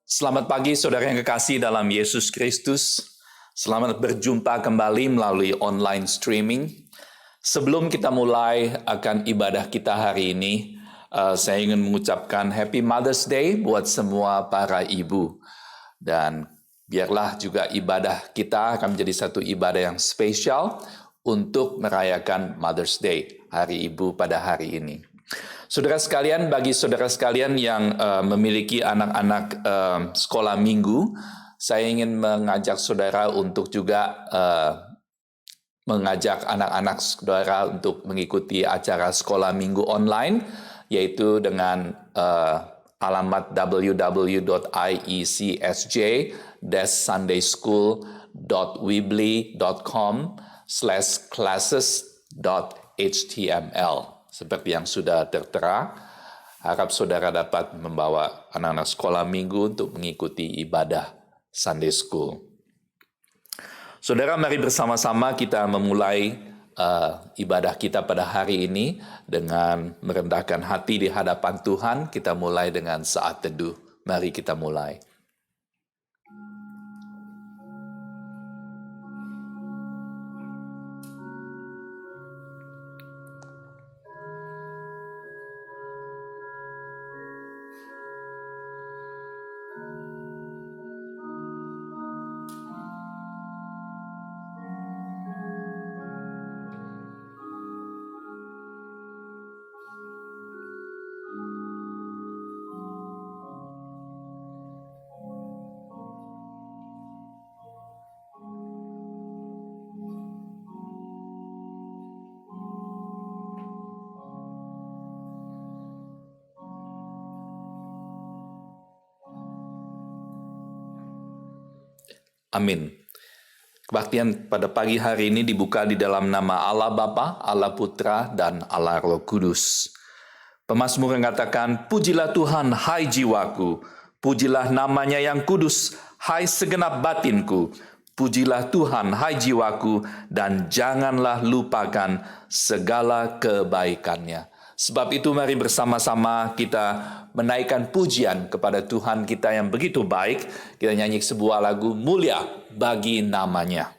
Selamat pagi saudara yang kekasih dalam Yesus Kristus. Selamat berjumpa kembali melalui online streaming. Sebelum kita mulai akan ibadah kita hari ini, saya ingin mengucapkan Happy Mother's Day buat semua para ibu. Dan biarlah juga ibadah kita akan menjadi satu ibadah yang spesial untuk merayakan Mother's Day, Hari Ibu pada hari ini. Saudara sekalian, bagi saudara sekalian yang memiliki anak-anak sekolah minggu, saya ingin mengajak saudara untuk juga mengajak anak-anak saudara untuk mengikuti acara sekolah minggu online, yaitu dengan alamat www.icsj-sundayschool.weebly.com/classes.html. Seperti yang sudah tertera, harap saudara dapat membawa anak-anak sekolah minggu untuk mengikuti ibadah Sunday School. Saudara, mari bersama-sama kita memulai ibadah kita pada hari ini dengan merendahkan hati di hadapan Tuhan. Kita mulai dengan saat teduh. Mari kita mulai. Amin. Kebaktian pada pagi hari ini dibuka di dalam nama Allah Bapa, Allah Putra, dan Allah Roh Kudus. Pemazmur mengatakan, pujilah Tuhan, hai jiwaku. Pujilah namanya yang kudus, hai segenap batinku. Pujilah Tuhan, hai jiwaku, dan janganlah lupakan segala kebaikannya. Sebab itu mari bersama-sama kita menaikkan pujian kepada Tuhan kita yang begitu baik. Kita nyanyi sebuah lagu mulia bagi namanya.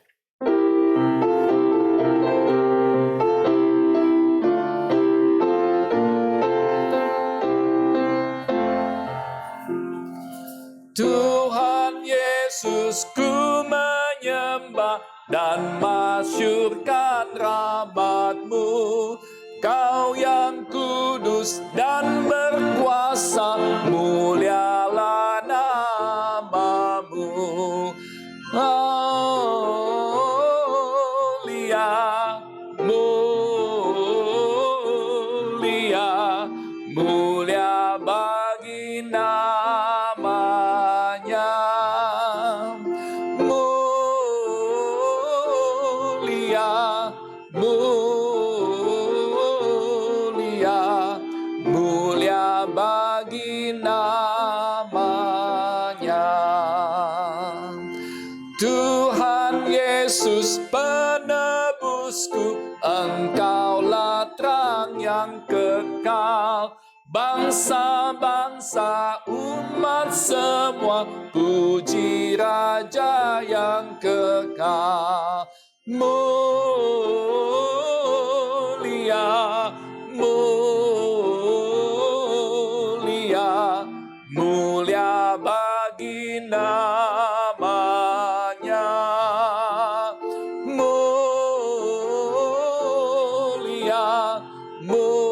Tuhan Yesus ku menyembah dan masyurkan rahmat-Mu. Kau yang kudus dan berkuasa, mulialah nama-Mu. Mulia, mulia, mulia bagi namanya. Mulia, mulia bagi namanya. Tuhan Yesus penebusku, Engkaulah terang yang kekal. Bangsa-bangsa umat semua, puji Raja yang kekal. Mulia, mulia, mulia bagi namanya. Mulia, mulia,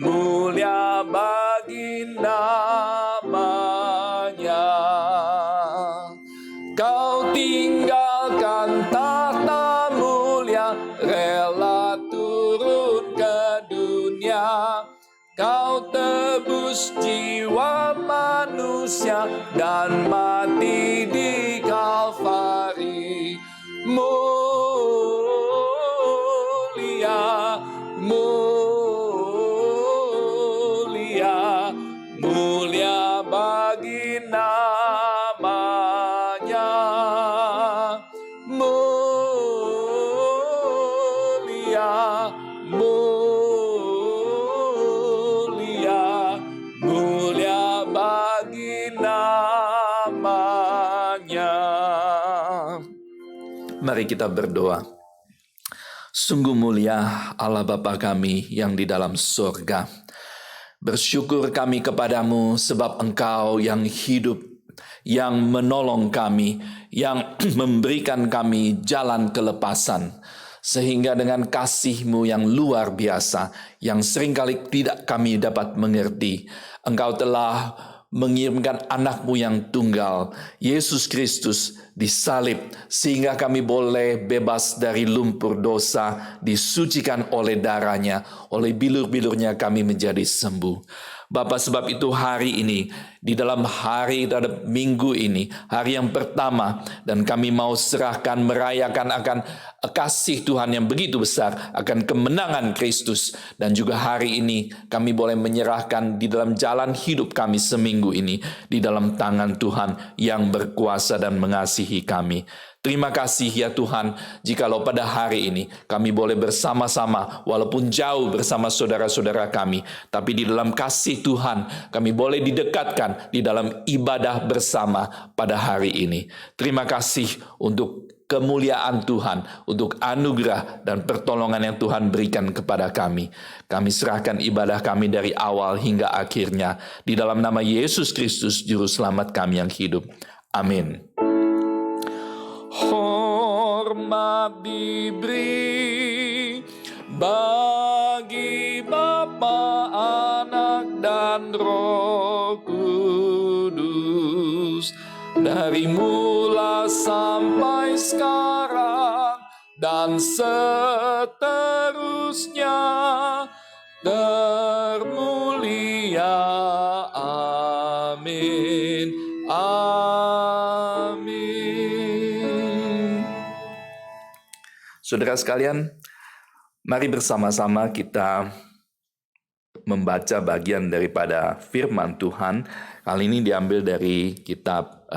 mulia bagi namanya. Kau tinggalkan tahta mulia, rela turun ke dunia. Kau tebus jiwa manusia dan mati di Kalvari. Mulia, mulia, mulia bagi namanya. Mulia, mulia, mulia. Mari kita berdoa. Sungguh mulia Allah Bapa kami yang di dalam surga. Bersyukur kami kepadamu sebab Engkau yang hidup, yang menolong kami, yang memberikan kami jalan kelepasan. Sehingga dengan kasih-Mu yang luar biasa, yang seringkali tidak kami dapat mengerti, Engkau telah mengirimkan anak-Mu yang tunggal, Yesus Kristus, disalib, sehingga kami boleh bebas dari lumpur dosa, disucikan oleh darah-Nya, oleh bilur-bilurnya kami menjadi sembuh. Bapa, sebab itu hari ini, di dalam hari terhadap minggu ini, hari yang pertama, dan kami mau serahkan, merayakan akan kasih Tuhan yang begitu besar, akan kemenangan Kristus, dan juga hari ini kami boleh menyerahkan di dalam jalan hidup kami seminggu ini, di dalam tangan Tuhan yang berkuasa dan mengasihi kami. Terima kasih ya Tuhan, jikalau pada hari ini kami boleh bersama-sama, walaupun jauh bersama saudara-saudara kami, tapi di dalam kasih Tuhan kami boleh didekatkan di dalam ibadah bersama pada hari ini. Terima kasih untuk kemuliaan Tuhan, untuk anugerah dan pertolongan yang Tuhan berikan kepada kami. Kami serahkan ibadah kami dari awal hingga akhirnya, di dalam nama Yesus Kristus, Juru Selamat kami yang hidup. Amin. Hormat diberi bagi Bapa, Anak, dan Roh Kudus, dari mula sampai sekarang dan seterusnya, termulia. Amin. Amin. Saudara sekalian, mari bersama-sama kita membaca bagian daripada firman Tuhan. Kali ini diambil dari kitab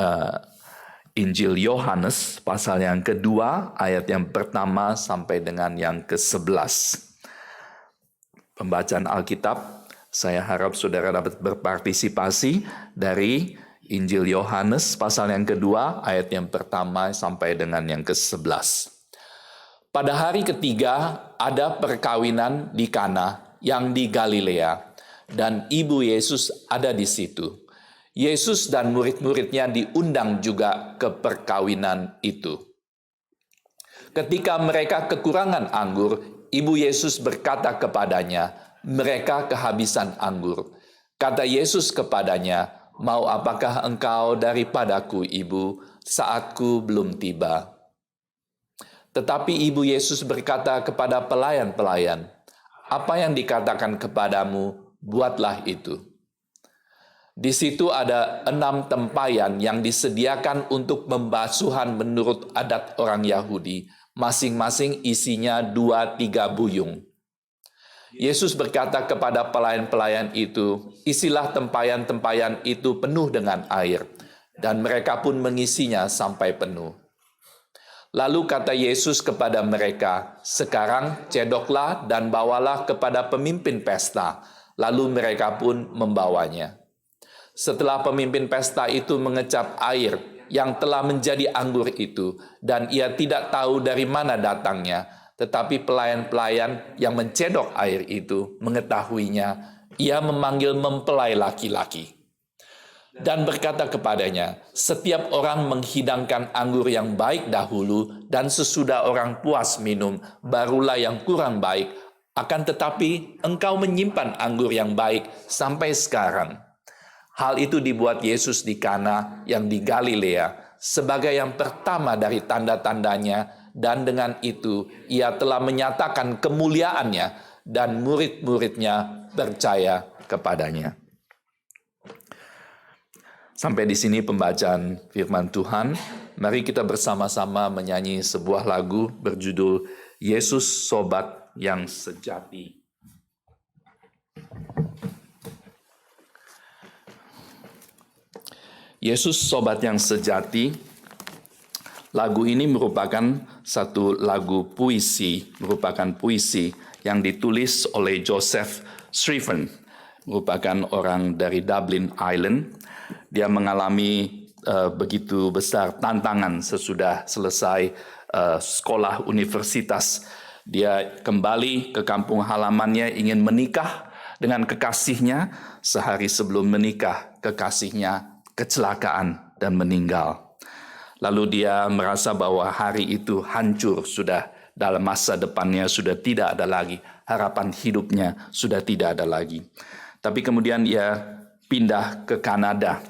Injil Yohanes, pasal yang kedua, ayat yang pertama sampai dengan yang ke-11. Pembacaan Alkitab, saya harap saudara dapat berpartisipasi dari Injil Yohanes, pasal yang kedua, ayat yang pertama sampai dengan yang ke-11. Pada hari ketiga ada perkawinan di Kana yang di Galilea, dan ibu Yesus ada di situ. Yesus dan murid-muridnya diundang juga ke perkawinan itu. Ketika mereka kekurangan anggur, ibu Yesus berkata kepadanya, mereka kehabisan anggur. Kata Yesus kepadanya, mau apakah engkau daripadaku, ibu, saatku belum tiba. Tetapi ibu Yesus berkata kepada pelayan-pelayan, apa yang dikatakan kepadamu, buatlah itu. Di situ ada 6 tempayan yang disediakan untuk pembasuhan menurut adat orang Yahudi, masing-masing isinya 2-3 buyung. Yesus berkata kepada pelayan-pelayan itu, isilah tempayan-tempayan itu penuh dengan air, dan mereka pun mengisinya sampai penuh. Lalu kata Yesus kepada mereka, sekarang cedoklah dan bawalah kepada pemimpin pesta. Lalu mereka pun membawanya. Setelah pemimpin pesta itu mengecap air yang telah menjadi anggur itu, dan ia tidak tahu dari mana datangnya, tetapi pelayan-pelayan yang mencedok air itu mengetahuinya, ia memanggil mempelai laki-laki dan berkata kepadanya, setiap orang menghidangkan anggur yang baik dahulu, dan sesudah orang puas minum, barulah yang kurang baik. Akan tetapi engkau menyimpan anggur yang baik sampai sekarang. Hal itu dibuat Yesus di Kana yang di Galilea sebagai yang pertama dari tanda-tandanya, dan dengan itu ia telah menyatakan kemuliaannya, dan murid-muridnya percaya kepadanya. Sampai di sini pembacaan firman Tuhan. Mari kita bersama-sama menyanyi sebuah lagu berjudul Yesus Sobat yang Sejati. Yesus Sobat yang Sejati. Lagu ini merupakan satu lagu puisi, yang ditulis oleh Joseph Stephen, merupakan orang dari Dublin, Ireland. Dia mengalami begitu besar tantangan sesudah selesai sekolah universitas. Dia kembali ke kampung halamannya ingin menikah dengan kekasihnya. Sehari sebelum menikah, kekasihnya kecelakaan dan meninggal. Lalu dia merasa bahwa hari itu hancur sudah, dalam masa depannya sudah tidak ada lagi, harapan hidupnya sudah tidak ada lagi. Tapi kemudian dia pindah ke Kanada.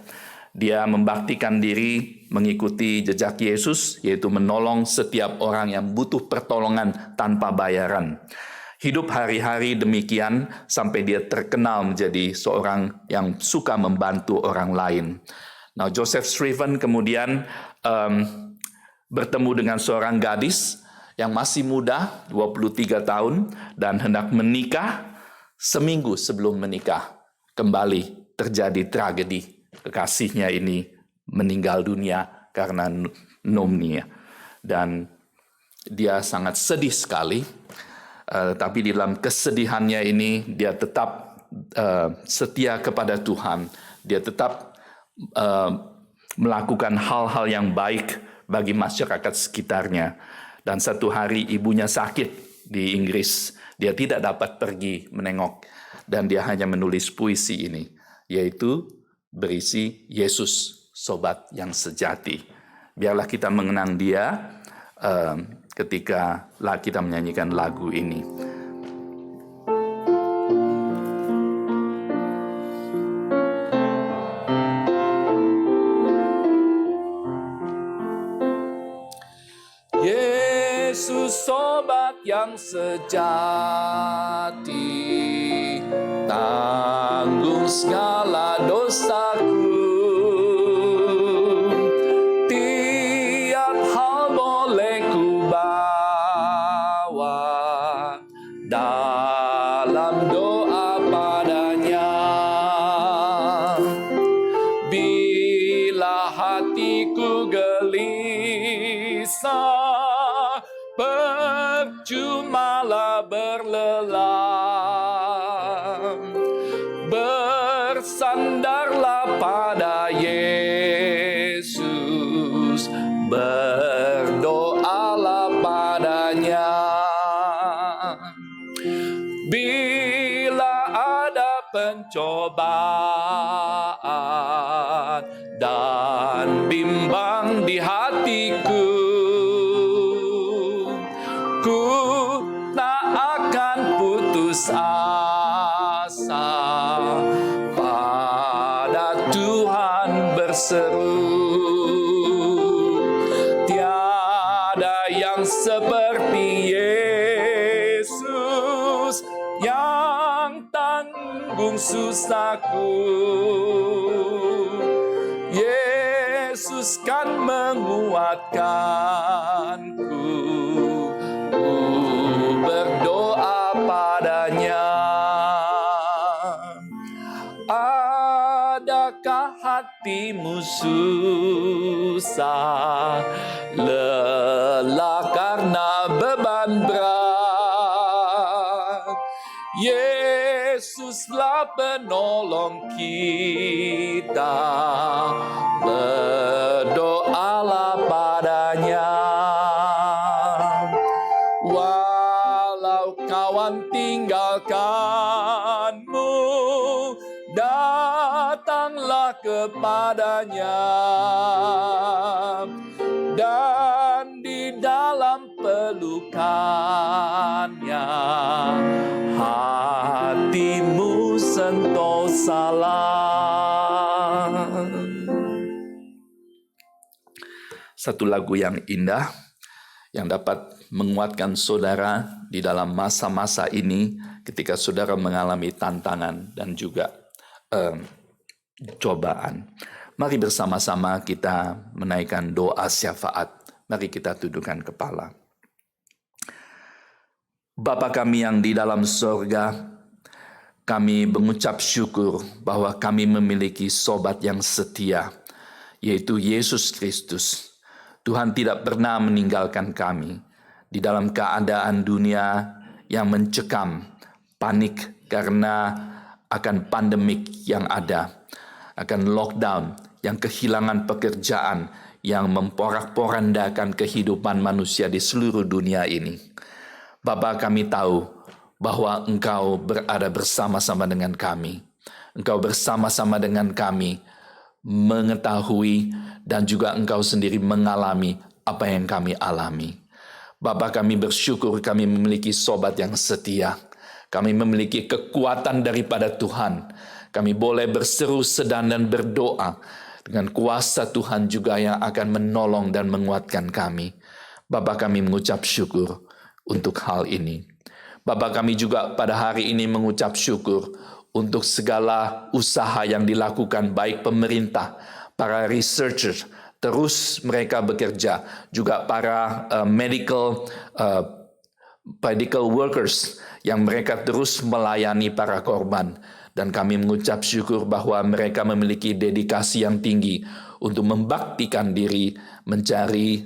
Dia membaktikan diri mengikuti jejak Yesus, yaitu menolong setiap orang yang butuh pertolongan tanpa bayaran. Hidup hari-hari demikian sampai dia terkenal menjadi seorang yang suka membantu orang lain. Nah, Joseph Scriven kemudian bertemu dengan seorang gadis yang masih muda, 23 tahun, dan hendak menikah. Seminggu sebelum menikah, kembali terjadi tragedi. Kekasihnya ini meninggal dunia karena pneumonia. Dan dia sangat sedih sekali. Tapi di dalam kesedihannya ini, dia tetap setia kepada Tuhan. Dia tetap melakukan hal-hal yang baik bagi masyarakat sekitarnya. Dan satu hari ibunya sakit di Inggris. Dia tidak dapat pergi menengok. Dan dia hanya menulis puisi ini, yaitu berisi Yesus, sobat yang sejati. Biarlah kita mengenang dia ketika kita menyanyikan lagu ini. Yesus, sobat yang sejati, tanggung segala dosaku. Tiap hal boleh ku bawa dalam doa padanya. Bila hatiku gelisah, percumalah berlelah. Bersandarlah pada Yesus, berdoalah padanya. Bila ada pencobaan dan bimbang di hatiku, ku tak akan putus asa, pada Tuhan berseru. Tiada yang seperti Yesus yang tanggung susahku. Yesus kan menguatkanku, ku berdoa padanya. Adakah hatimu susah, lelah karena beban berat? Yesuslah penolong kita, berdoalah padanya. Walau kawan tinggalkanmu, datanglah kepadanya. Dan di dalam pelukannya, hatimu sentosalah. Satu lagu yang indah yang dapat menguatkan saudara di dalam masa-masa ini ketika saudara mengalami tantangan dan juga cobaan. Mari bersama-sama kita menaikkan doa syafaat. Mari kita tundukkan kepala. Bapa kami yang di dalam sorga, kami mengucap syukur bahwa kami memiliki sobat yang setia, yaitu Yesus Kristus. Tuhan tidak pernah meninggalkan kami di dalam keadaan dunia yang mencekam, panik karena akan pandemik yang ada, akan lockdown, yang kehilangan pekerjaan, yang memporak-porandakan kehidupan manusia di seluruh dunia ini. Bapa, kami tahu bahwa Engkau berada bersama-sama dengan kami. Engkau bersama-sama dengan kami mengetahui dan juga Engkau sendiri mengalami apa yang kami alami. Bapa, kami bersyukur kami memiliki sobat yang setia. Kami memiliki kekuatan daripada Tuhan. Kami boleh berseru sedan dan berdoa dengan kuasa Tuhan juga yang akan menolong dan menguatkan kami. Bapa, kami mengucap syukur untuk hal ini. Bapa, kami juga pada hari ini mengucap syukur untuk segala usaha yang dilakukan baik pemerintah, para researchers, terus mereka bekerja, juga para medical workers yang mereka terus melayani para korban. Dan kami mengucap syukur bahwa mereka memiliki dedikasi yang tinggi untuk membaktikan diri mencari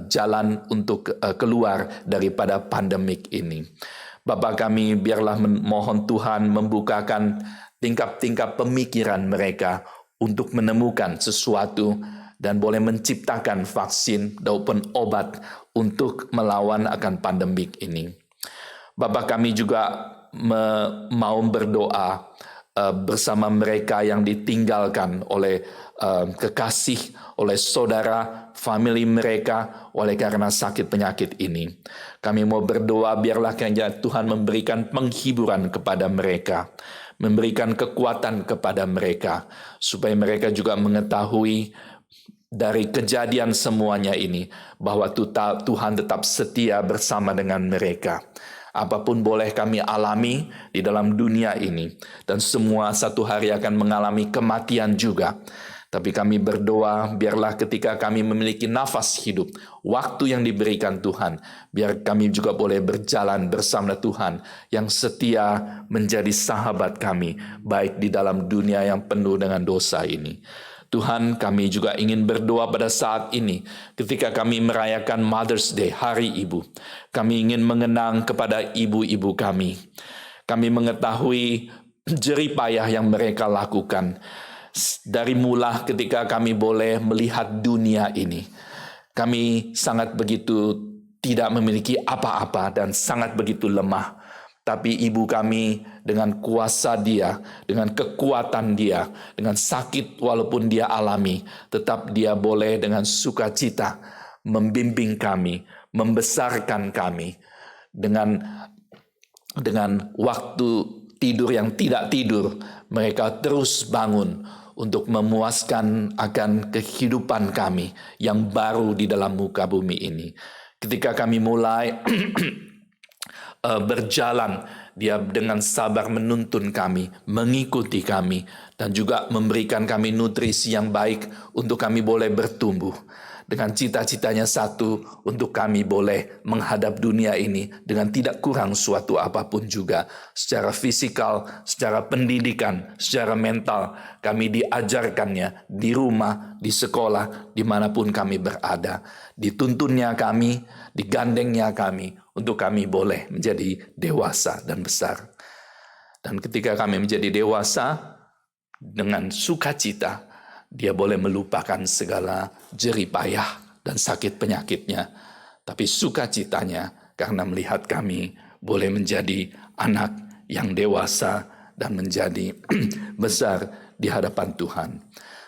jalan untuk keluar daripada pandemik ini. Bapa kami, biarlah mohon Tuhan membukakan tingkap-tingkap pemikiran mereka untuk menemukan sesuatu dan boleh menciptakan vaksin maupun obat untuk melawan akan pandemik ini. Bapa kami juga mau berdoa bersama mereka yang ditinggalkan oleh kekasih, oleh saudara, famili mereka oleh karena sakit penyakit ini. Kami mau berdoa biarlah kiranya Tuhan memberikan penghiburan kepada mereka, memberikan kekuatan kepada mereka, supaya mereka juga mengetahui dari kejadian semuanya ini bahwa Tuhan tetap setia bersama dengan mereka. Apapun boleh kami alami di dalam dunia ini, dan semua satu hari akan mengalami kematian juga. Tapi kami berdoa, biarlah ketika kami memiliki nafas hidup, waktu yang diberikan Tuhan, biar kami juga boleh berjalan bersama Tuhan yang setia menjadi sahabat kami, baik di dalam dunia yang penuh dengan dosa ini. Tuhan, kami juga ingin berdoa pada saat ini ketika kami merayakan Mother's Day, Hari Ibu. Kami ingin mengenang kepada ibu-ibu kami. Kami mengetahui jerih payah yang mereka lakukan. Dari mula ketika kami boleh melihat dunia ini, kami sangat begitu tidak memiliki apa-apa dan sangat begitu lemah. Tapi ibu kami dengan kuasa dia, dengan kekuatan dia, dengan sakit walaupun dia alami, tetap dia boleh dengan sukacita membimbing kami, membesarkan kami. Dengan waktu tidur yang tidak tidur, mereka terus bangun untuk memuaskan akan kehidupan kami yang baru di dalam muka bumi ini. Ketika kami mulai berjalan, dia dengan sabar menuntun kami, mengikuti kami, dan juga memberikan kami nutrisi yang baik untuk kami boleh bertumbuh. Dengan cita-citanya satu, untuk kami boleh menghadap dunia ini dengan tidak kurang suatu apapun juga. Secara fisikal, secara pendidikan, secara mental, kami diajarkannya di rumah, di sekolah, dimanapun kami berada. Dituntunnya kami, digandengnya kami, untuk kami boleh menjadi dewasa dan besar. Dan ketika kami menjadi dewasa, dengan sukacita, dia boleh melupakan segala jerih payah dan sakit penyakitnya. Tapi sukacitanya karena melihat kami boleh menjadi anak yang dewasa dan menjadi besar di hadapan Tuhan.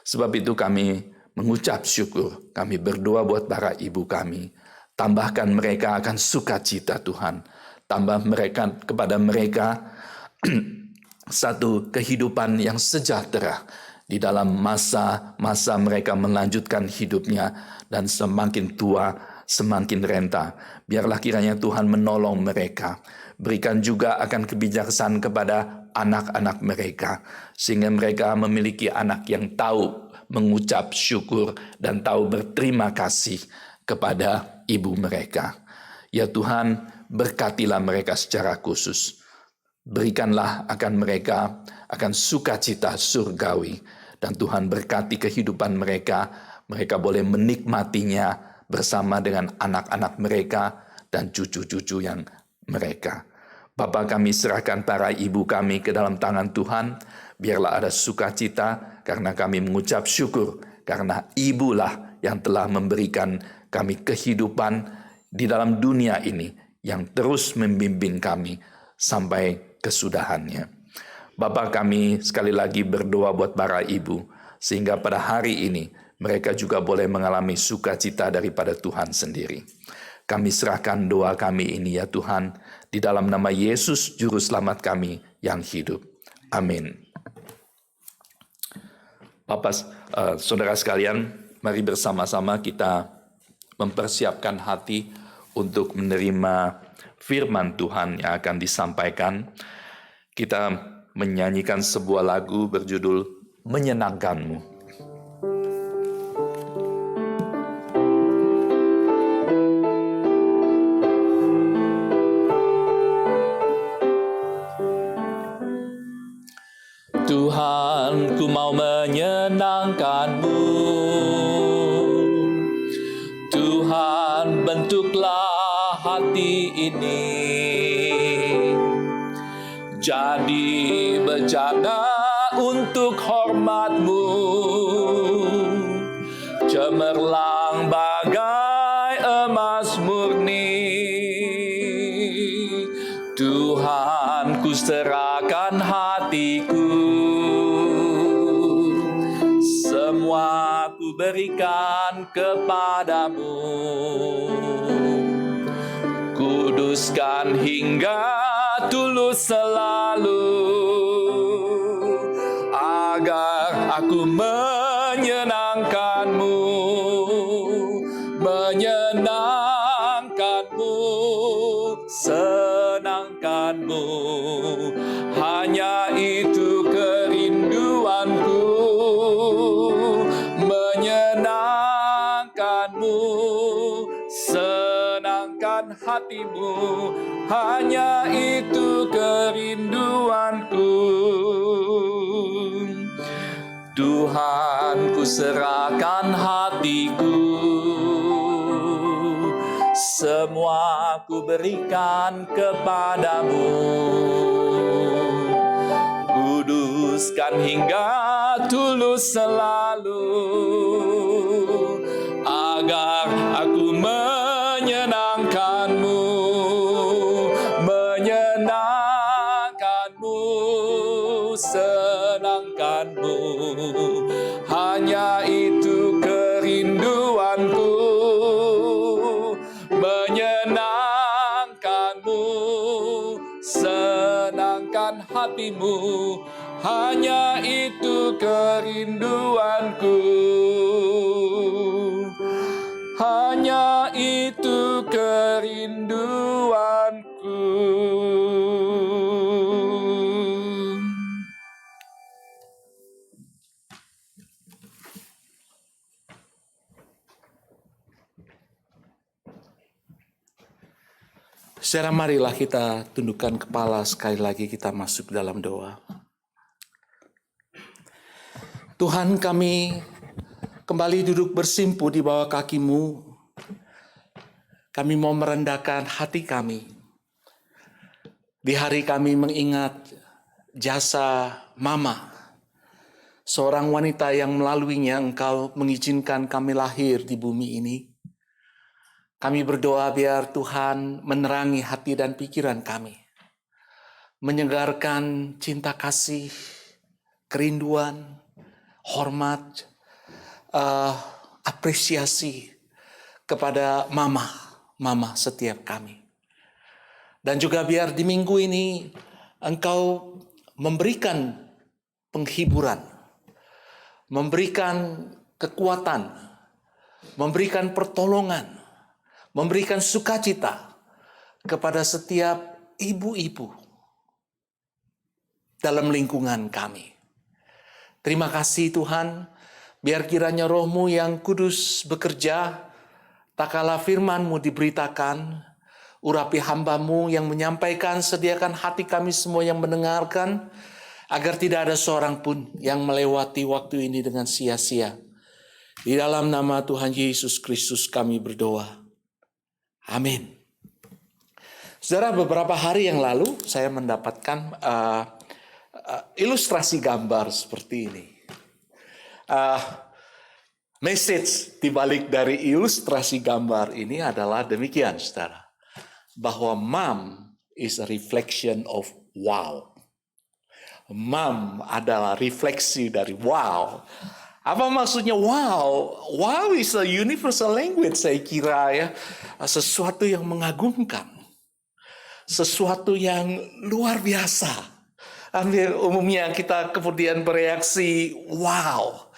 Sebab itu kami mengucap syukur, kami berdoa buat para ibu kami. Tambahkan mereka akan sukacita Tuhan. Tambah mereka kepada mereka satu kehidupan yang sejahtera di dalam masa-masa mereka melanjutkan hidupnya dan semakin tua, semakin renta. Biarlah kiranya Tuhan menolong mereka. Berikan juga akan kebijaksanaan kepada anak-anak mereka, sehingga mereka memiliki anak yang tahu mengucap syukur dan tahu berterima kasih kepada ibu mereka. Ya Tuhan, berkatilah mereka secara khusus. Berikanlah akan mereka akan sukacita surgawi. Dan Tuhan berkati kehidupan mereka. Mereka boleh menikmatinya bersama dengan anak-anak mereka dan cucu-cucu yang mereka. Bapa, kami serahkan para ibu kami ke dalam tangan Tuhan. Biarlah ada sukacita karena kami mengucap syukur. Karena ibulah yang telah memberikan kami kehidupan di dalam dunia ini, yang terus membimbing kami sampai kesudahannya. Bapa, kami sekali lagi berdoa buat para ibu, sehingga pada hari ini mereka juga boleh mengalami sukacita daripada Tuhan sendiri. Kami serahkan doa kami ini ya Tuhan, di dalam nama Yesus Juru Selamat kami yang hidup. Amin. Bapak, saudara sekalian, mari bersama-sama kita mempersiapkan hati untuk menerima firman Tuhan yang akan disampaikan. Kita menyanyikan sebuah lagu berjudul Menyenangkanmu. Tuhan, ku mau menyenangkan-Mu. Tuhan, bentuklah hati ini jadi bejana untuk hormat-Mu, cemerlang bagai emas murni. Tuhan, ku serahkan hatiku, semua ku berikan kepadamu. Kuduskan hingga tulus selalu, agar aku menyenangkan-Mu, menyenangkan-Mu, senangkan-Mu. Hanya itu kerinduanku, menyenangkan-Mu, senangkan hati-Mu. Hanya itu kerinduanku. Tuhan, ku serahkan hatiku, semua ku berikan kepadamu. Kuduskan hingga tulus selalu, agar aku menyenangkan-Mu, menyenangkan-Mu, senangkan-Mu. Hanya itu kerinduanku, menyenangkan-Mu, senangkan hati-Mu. Hanya itu kerinduanku, hanya itu kerinduanku. Saudara, marilah kita tundukkan kepala, sekali lagi kita masuk dalam doa. Tuhan, kami kembali duduk bersimpu di bawah kaki-Mu. Kami mau merendahkan hati kami. Di hari kami mengingat jasa Mama, seorang wanita yang melaluinya Engkau mengizinkan kami lahir di bumi ini. Kami berdoa biar Tuhan menerangi hati dan pikiran kami, menyegarkan cinta kasih, kerinduan, hormat, apresiasi kepada mama setiap kami. Dan juga biar di minggu ini Engkau memberikan penghiburan, memberikan kekuatan, memberikan pertolongan, memberikan sukacita kepada setiap ibu-ibu dalam lingkungan kami. Terima kasih Tuhan, biar kiranya Roh-Mu yang kudus bekerja, tak kala firman-Mu diberitakan, urapi hamba-Mu yang menyampaikan, sediakan hati kami semua yang mendengarkan, agar tidak ada seorang pun yang melewati waktu ini dengan sia-sia. Di dalam nama Tuhan Yesus Kristus kami berdoa. Amin. Saudara, beberapa hari yang lalu saya mendapatkan ilustrasi gambar seperti ini. Message dibalik dari ilustrasi gambar ini adalah demikian, saudara. Bahwa mom is a reflection of wow. Mom adalah refleksi dari wow. Apa maksudnya wow? Wow is a universal language, saya kira ya. Sesuatu yang mengagumkan. Sesuatu yang luar biasa. Umumnya kita kemudian bereaksi wow.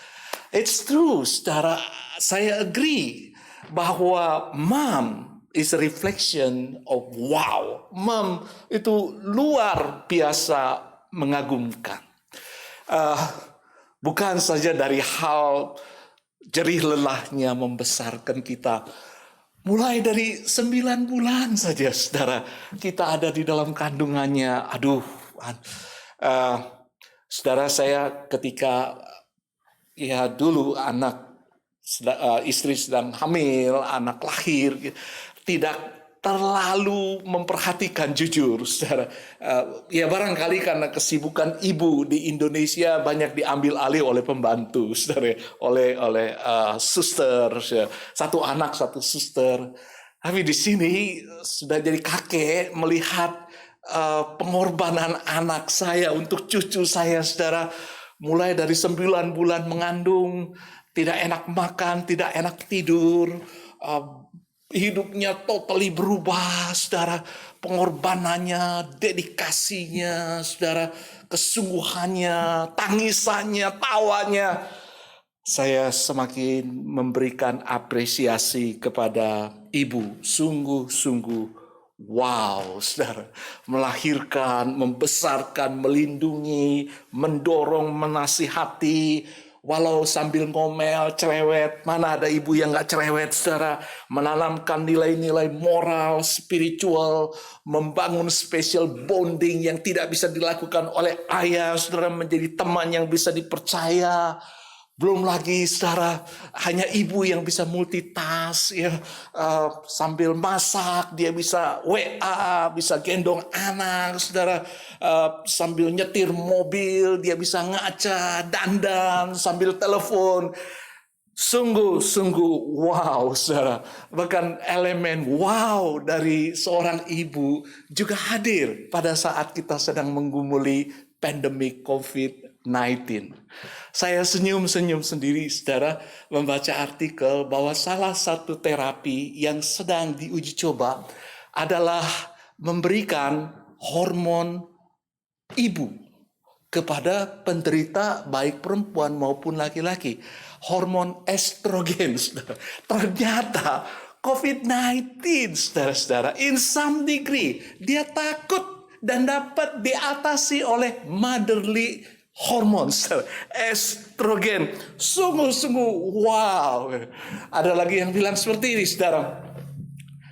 It's true, saudara. Saya agree bahwa mom is a reflection of wow. Mom itu luar biasa mengagumkan. Bukan saja dari hal jerih lelahnya membesarkan kita. Mulai dari 9 bulan saja, saudara. Kita ada di dalam kandungannya. Saudara, saya ketika dulu istri sedang hamil, anak lahir, tidak terlalu memperhatikan, jujur, saudara. Barangkali karena kesibukan ibu di Indonesia banyak diambil alih oleh pembantu, saudara, oleh suster, satu anak satu suster. Tapi di sini sudah jadi kakek, melihat pengorbanan anak saya untuk cucu saya, saudara. Mulai dari 9 bulan mengandung, tidak enak makan, tidak enak tidur, hidupnya totally berubah, saudara. Pengorbanannya, dedikasinya, saudara, kesungguhannya, tangisannya, tawanya. Saya semakin memberikan apresiasi kepada ibu. Sungguh-sungguh wow, saudara. Melahirkan, membesarkan, melindungi, mendorong, menasihati. Walau sambil ngomel, cerewet. Mana ada ibu yang gak cerewet, saudara. Menanamkan nilai-nilai moral, spiritual. Membangun special bonding yang tidak bisa dilakukan oleh ayah, saudara. Menjadi teman yang bisa dipercaya. Belum lagi, saudara, hanya ibu yang bisa multitask, ya. Sambil masak, dia bisa WA, bisa gendong anak, saudara. Sambil nyetir mobil, dia bisa ngaca, dandan, sambil telepon. Sungguh-sungguh wow, saudara. Bahkan elemen wow dari seorang ibu juga hadir pada saat kita sedang menggumuli pandemi COVID-19. Saya senyum-senyum sendiri, saudara, membaca artikel bahwa salah satu terapi yang sedang diuji coba adalah memberikan hormon ibu kepada penderita baik perempuan maupun laki-laki. Hormon estrogen, saudara. Ternyata COVID-19, saudara-saudara, in some degree, dia takut dan dapat diatasi oleh motherly hormones, estrogen. Sungguh-sungguh wow. Ada lagi yang bilang seperti ini, saudara.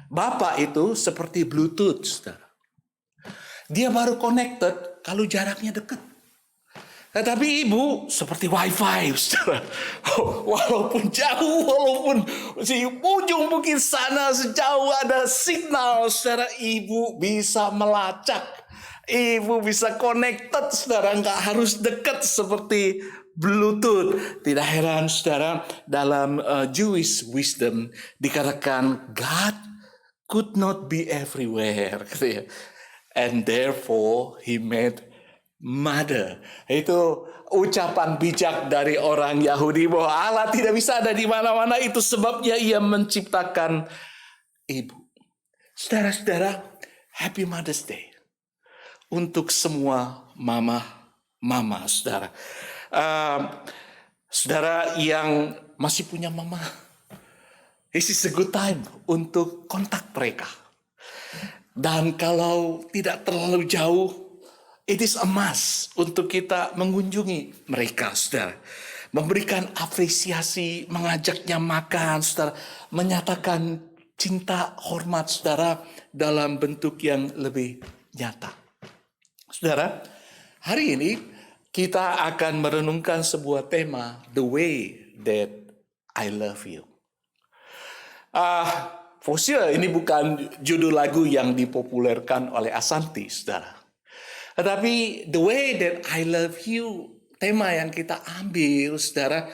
Bapak itu seperti Bluetooth, saudara. Dia baru connected kalau jaraknya dekat. Tetapi ibu seperti wifi, saudara. Walaupun jauh, walaupun di ujung bukit sana sejauh ada signal, saudara, ibu bisa melacak. Ibu bisa connected, saudara. Nggak harus dekat seperti Bluetooth. Tidak heran, saudara, dalam Jewish wisdom dikatakan God could not be everywhere. And therefore he made mother. Itu ucapan bijak dari orang Yahudi bahwa Allah tidak bisa ada di mana-mana. Itu sebabnya ia menciptakan ibu. Saudara-saudara, Happy Mother's Day untuk semua mama, saudara. Saudara yang masih punya mama, this is a good time untuk kontak mereka. Dan kalau tidak terlalu jauh, it is a must untuk kita mengunjungi mereka, saudara. Memberikan apresiasi, mengajaknya makan, saudara. Menyatakan cinta, hormat, saudara, dalam bentuk yang lebih nyata. Saudara, hari ini kita akan merenungkan sebuah tema, The Way That I Love You. For sure, ini bukan judul lagu yang dipopulerkan oleh Ashanti, saudara. Tetapi The Way That I Love You, tema yang kita ambil, saudara,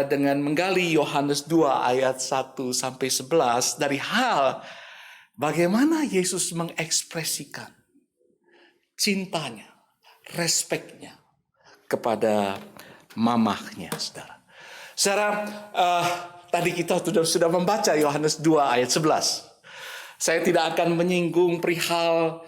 dengan menggali Yohanes 2 ayat 1 sampai 11 dari hal bagaimana Yesus mengekspresikan cintanya, respeknya kepada mamahnya, saudara. Saudara, tadi kita sudah membaca Yohanes 2 ayat 11. Saya tidak akan menyinggung perihal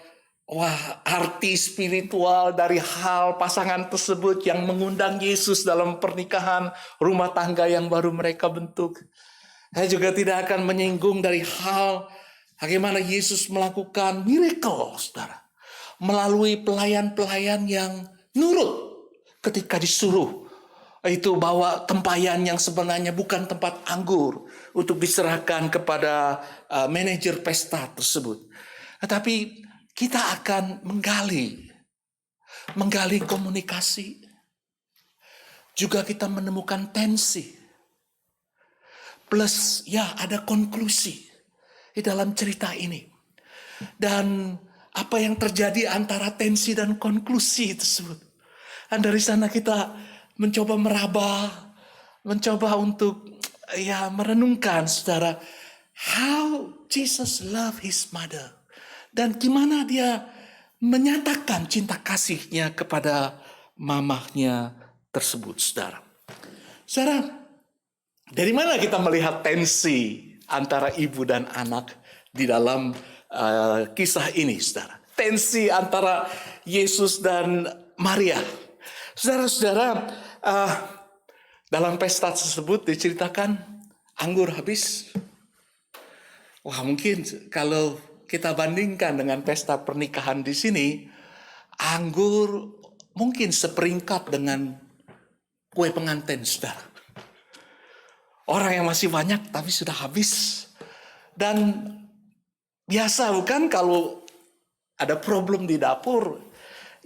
arti spiritual dari hal pasangan tersebut yang mengundang Yesus dalam pernikahan rumah tangga yang baru mereka bentuk. Saya juga tidak akan menyinggung dari hal bagaimana Yesus melakukan miracle, saudara, melalui pelayan-pelayan yang nurut ketika disuruh itu bawa tempayan yang sebenarnya bukan tempat anggur untuk diserahkan kepada manajer pesta tersebut. Tetapi kita akan menggali komunikasi. Juga kita menemukan tensi. Plus ada konklusi di dalam cerita ini. Dan apa yang terjadi antara tensi dan konklusi tersebut. Dan dari sana kita mencoba meraba, mencoba untuk merenungkan saudara how Jesus love his mother dan gimana dia menyatakan cinta kasihnya kepada mamahnya tersebut, saudara. Saudara, dari mana kita melihat tensi antara ibu dan anak di dalam kisah ini, saudara? Tensi antara Yesus dan Maria. Saudara-saudara, dalam pesta tersebut diceritakan anggur habis. Wah, mungkin kalau kita bandingkan dengan pesta pernikahan di sini, anggur mungkin seperingkat dengan kue pengantin, saudara. Orang yang masih banyak tapi sudah habis. Dan biasa bukan kalau ada problem di dapur,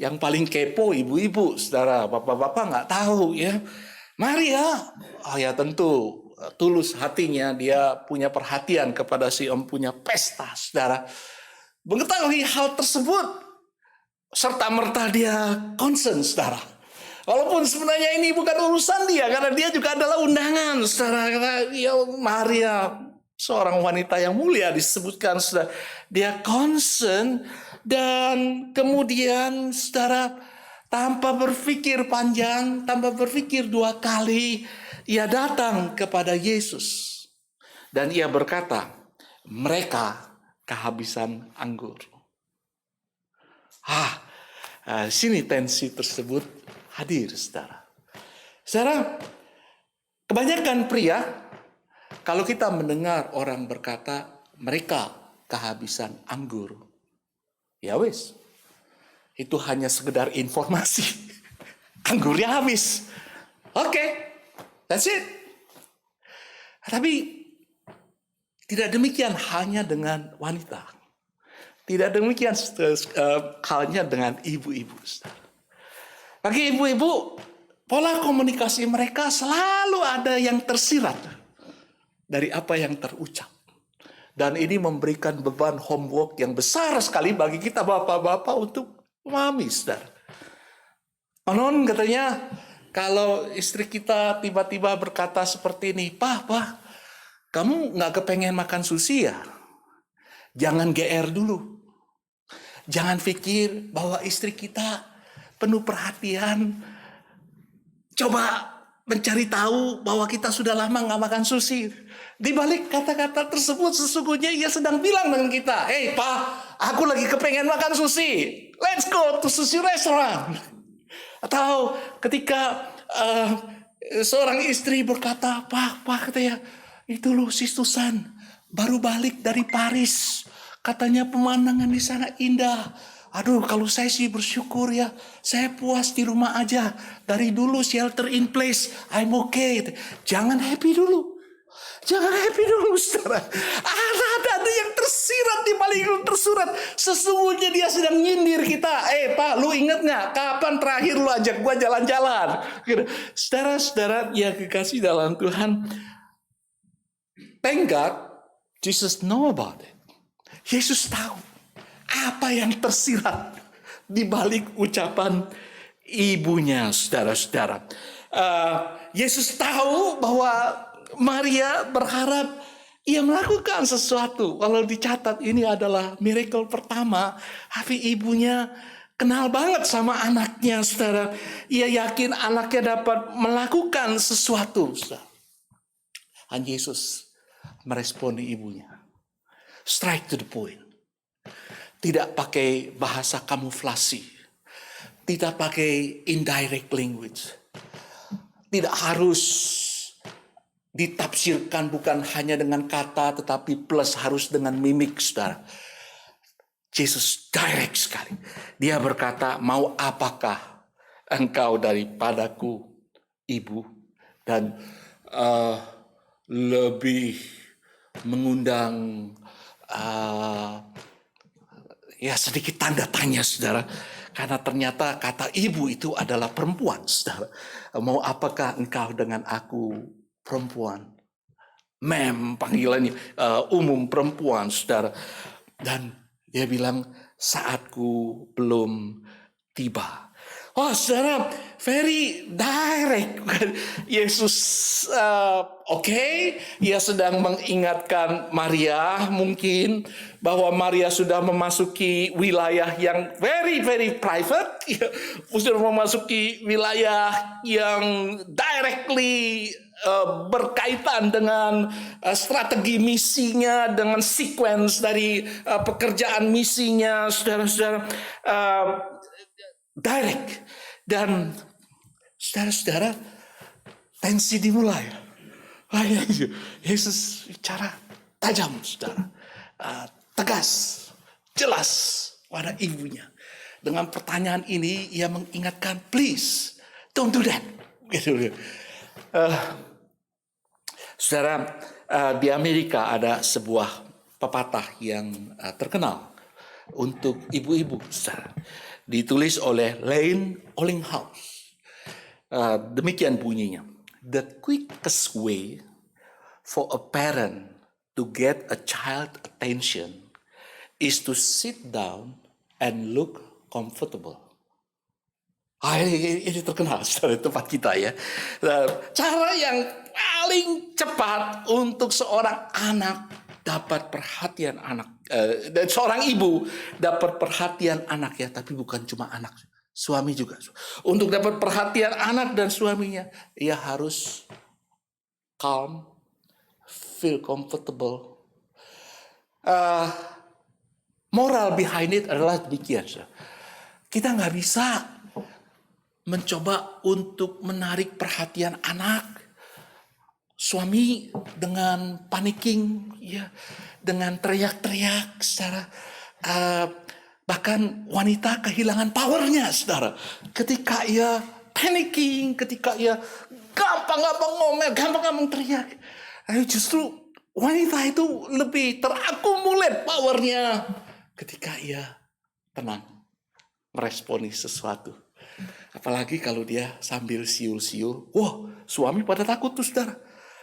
yang paling kepo ibu-ibu, saudara, bapak-bapak nggak tahu ya. Maria, tentu tulus hatinya, dia punya perhatian kepada si empunya pesta, saudara. Mengetahui hal tersebut, serta-merta dia concern, saudara. Walaupun sebenarnya ini bukan urusan dia, karena dia juga adalah undangan, saudara. Maria, seorang wanita yang mulia disebutkan, saudara. Dia concern. Dan kemudian saudara, tanpa berpikir panjang, tanpa berpikir dua kali, ia datang kepada Yesus. Dan ia berkata, mereka kehabisan anggur. Sini tensi tersebut hadir, saudara. Saudara, kebanyakan pria, kalau kita mendengar orang berkata, mereka kehabisan anggur, ya wes, itu hanya sekedar informasi. Anggurnya habis. Oke, that's it. Tapi tidak demikian hanya dengan wanita. Tidak demikian halnya dengan ibu-ibu. Bagi ibu-ibu, pola komunikasi mereka selalu ada yang tersirat dari apa yang terucap. Dan ini memberikan beban homework yang besar sekali bagi kita bapak-bapak untuk memahami, saudara. Konon katanya kalau istri kita tiba-tiba berkata seperti ini, Pak, kamu nggak kepengen makan sushi ya? Jangan GR dulu. Jangan pikir bahwa istri kita penuh perhatian. Coba mencari tahu bahwa kita sudah lama nggak makan sushi. Di balik kata-kata tersebut sesungguhnya ia sedang bilang dengan kita, hey Pak, aku lagi kepengen makan sushi. Let's go to sushi restaurant. Atau ketika seorang istri berkata, Pak katanya, itu loh si Susan baru balik dari Paris. Katanya pemandangan di sana indah. Aduh, kalau saya sih bersyukur ya. Saya puas di rumah aja. Dari dulu shelter in place. I'm okay. Jangan happy dulu. Jangan happy dulu, saudara. Ada yang tersirat di balik tersurat. Sesungguhnya dia sedang nyindir kita. Pak, lu inget gak? Kapan terakhir lu ajak gua jalan-jalan? Saudara-saudara yang kekasih dalam Tuhan. Thank God, Jesus know about it. Yesus tahu apa yang tersirat di balik ucapan ibunya, saudara-saudara. Yesus tahu bahwa Maria berharap ia melakukan sesuatu. Kalau dicatat ini adalah miracle pertama, tapi ibunya kenal banget sama anaknya, saudara. Ia yakin anaknya dapat melakukan sesuatu, saudara. Dan Yesus meresponi ibunya. Straight to the point. Tidak pakai bahasa kamuflasi. Tidak pakai indirect language. Tidak harus ditafsirkan bukan hanya dengan kata, tetapi plus harus dengan mimik, saudara. Yesus direct sekali. Dia berkata, mau apakah engkau daripadaku, ibu? Dan lebih mengundang sedikit tanda tanya, saudara. Karena ternyata kata ibu itu adalah perempuan, saudara. Mau apakah engkau dengan aku, perempuan? Mem, panggilannya umum perempuan, saudara. Dan dia bilang, saatku belum tiba. Oh, saudara, very direct. Yesus, ia sedang mengingatkan Maria mungkin bahwa Maria sudah memasuki wilayah yang very, very private. Sudah memasuki wilayah yang directly berkaitan dengan strategi misinya, dengan sequence dari pekerjaan misinya, saudara-saudara. Direct. Dan saudara-saudara, tensi dimulai. Yesus bicara tajam, saudara. Tegas, jelas pada ibunya. Dengan pertanyaan ini, ia mengingatkan, please, don't do that. Saudara, di Amerika ada sebuah pepatah yang terkenal untuk ibu-ibu, saudara. Ditulis oleh Lane Ollinghouse. Demikian bunyinya. The quickest way for a parent to get a child attention is to sit down and look comfortable. Ini terkenal di tempat kita ya. Cara yang paling cepat untuk seorang anak dapat perhatian dan seorang ibu dapat perhatian anaknya, tapi bukan cuma anak, suami juga. Untuk dapat perhatian anak dan suaminya, ia harus calm, feel comfortable. Moral behind it adalah demikian. Kita nggak bisa mencoba untuk menarik perhatian anak, suami dengan panicking, ya, dengan teriak-teriak, saudara. Bahkan wanita kehilangan powernya, saudara. Ketika ia panicking, ketika ia gampang-gampang ngomel, gampang-gampang teriak. Justru wanita itu lebih terakumulate powernya ketika ia tenang, meresponi sesuatu. Apalagi kalau dia sambil siul-siul. Wah, suami pada takut tuh, saudara.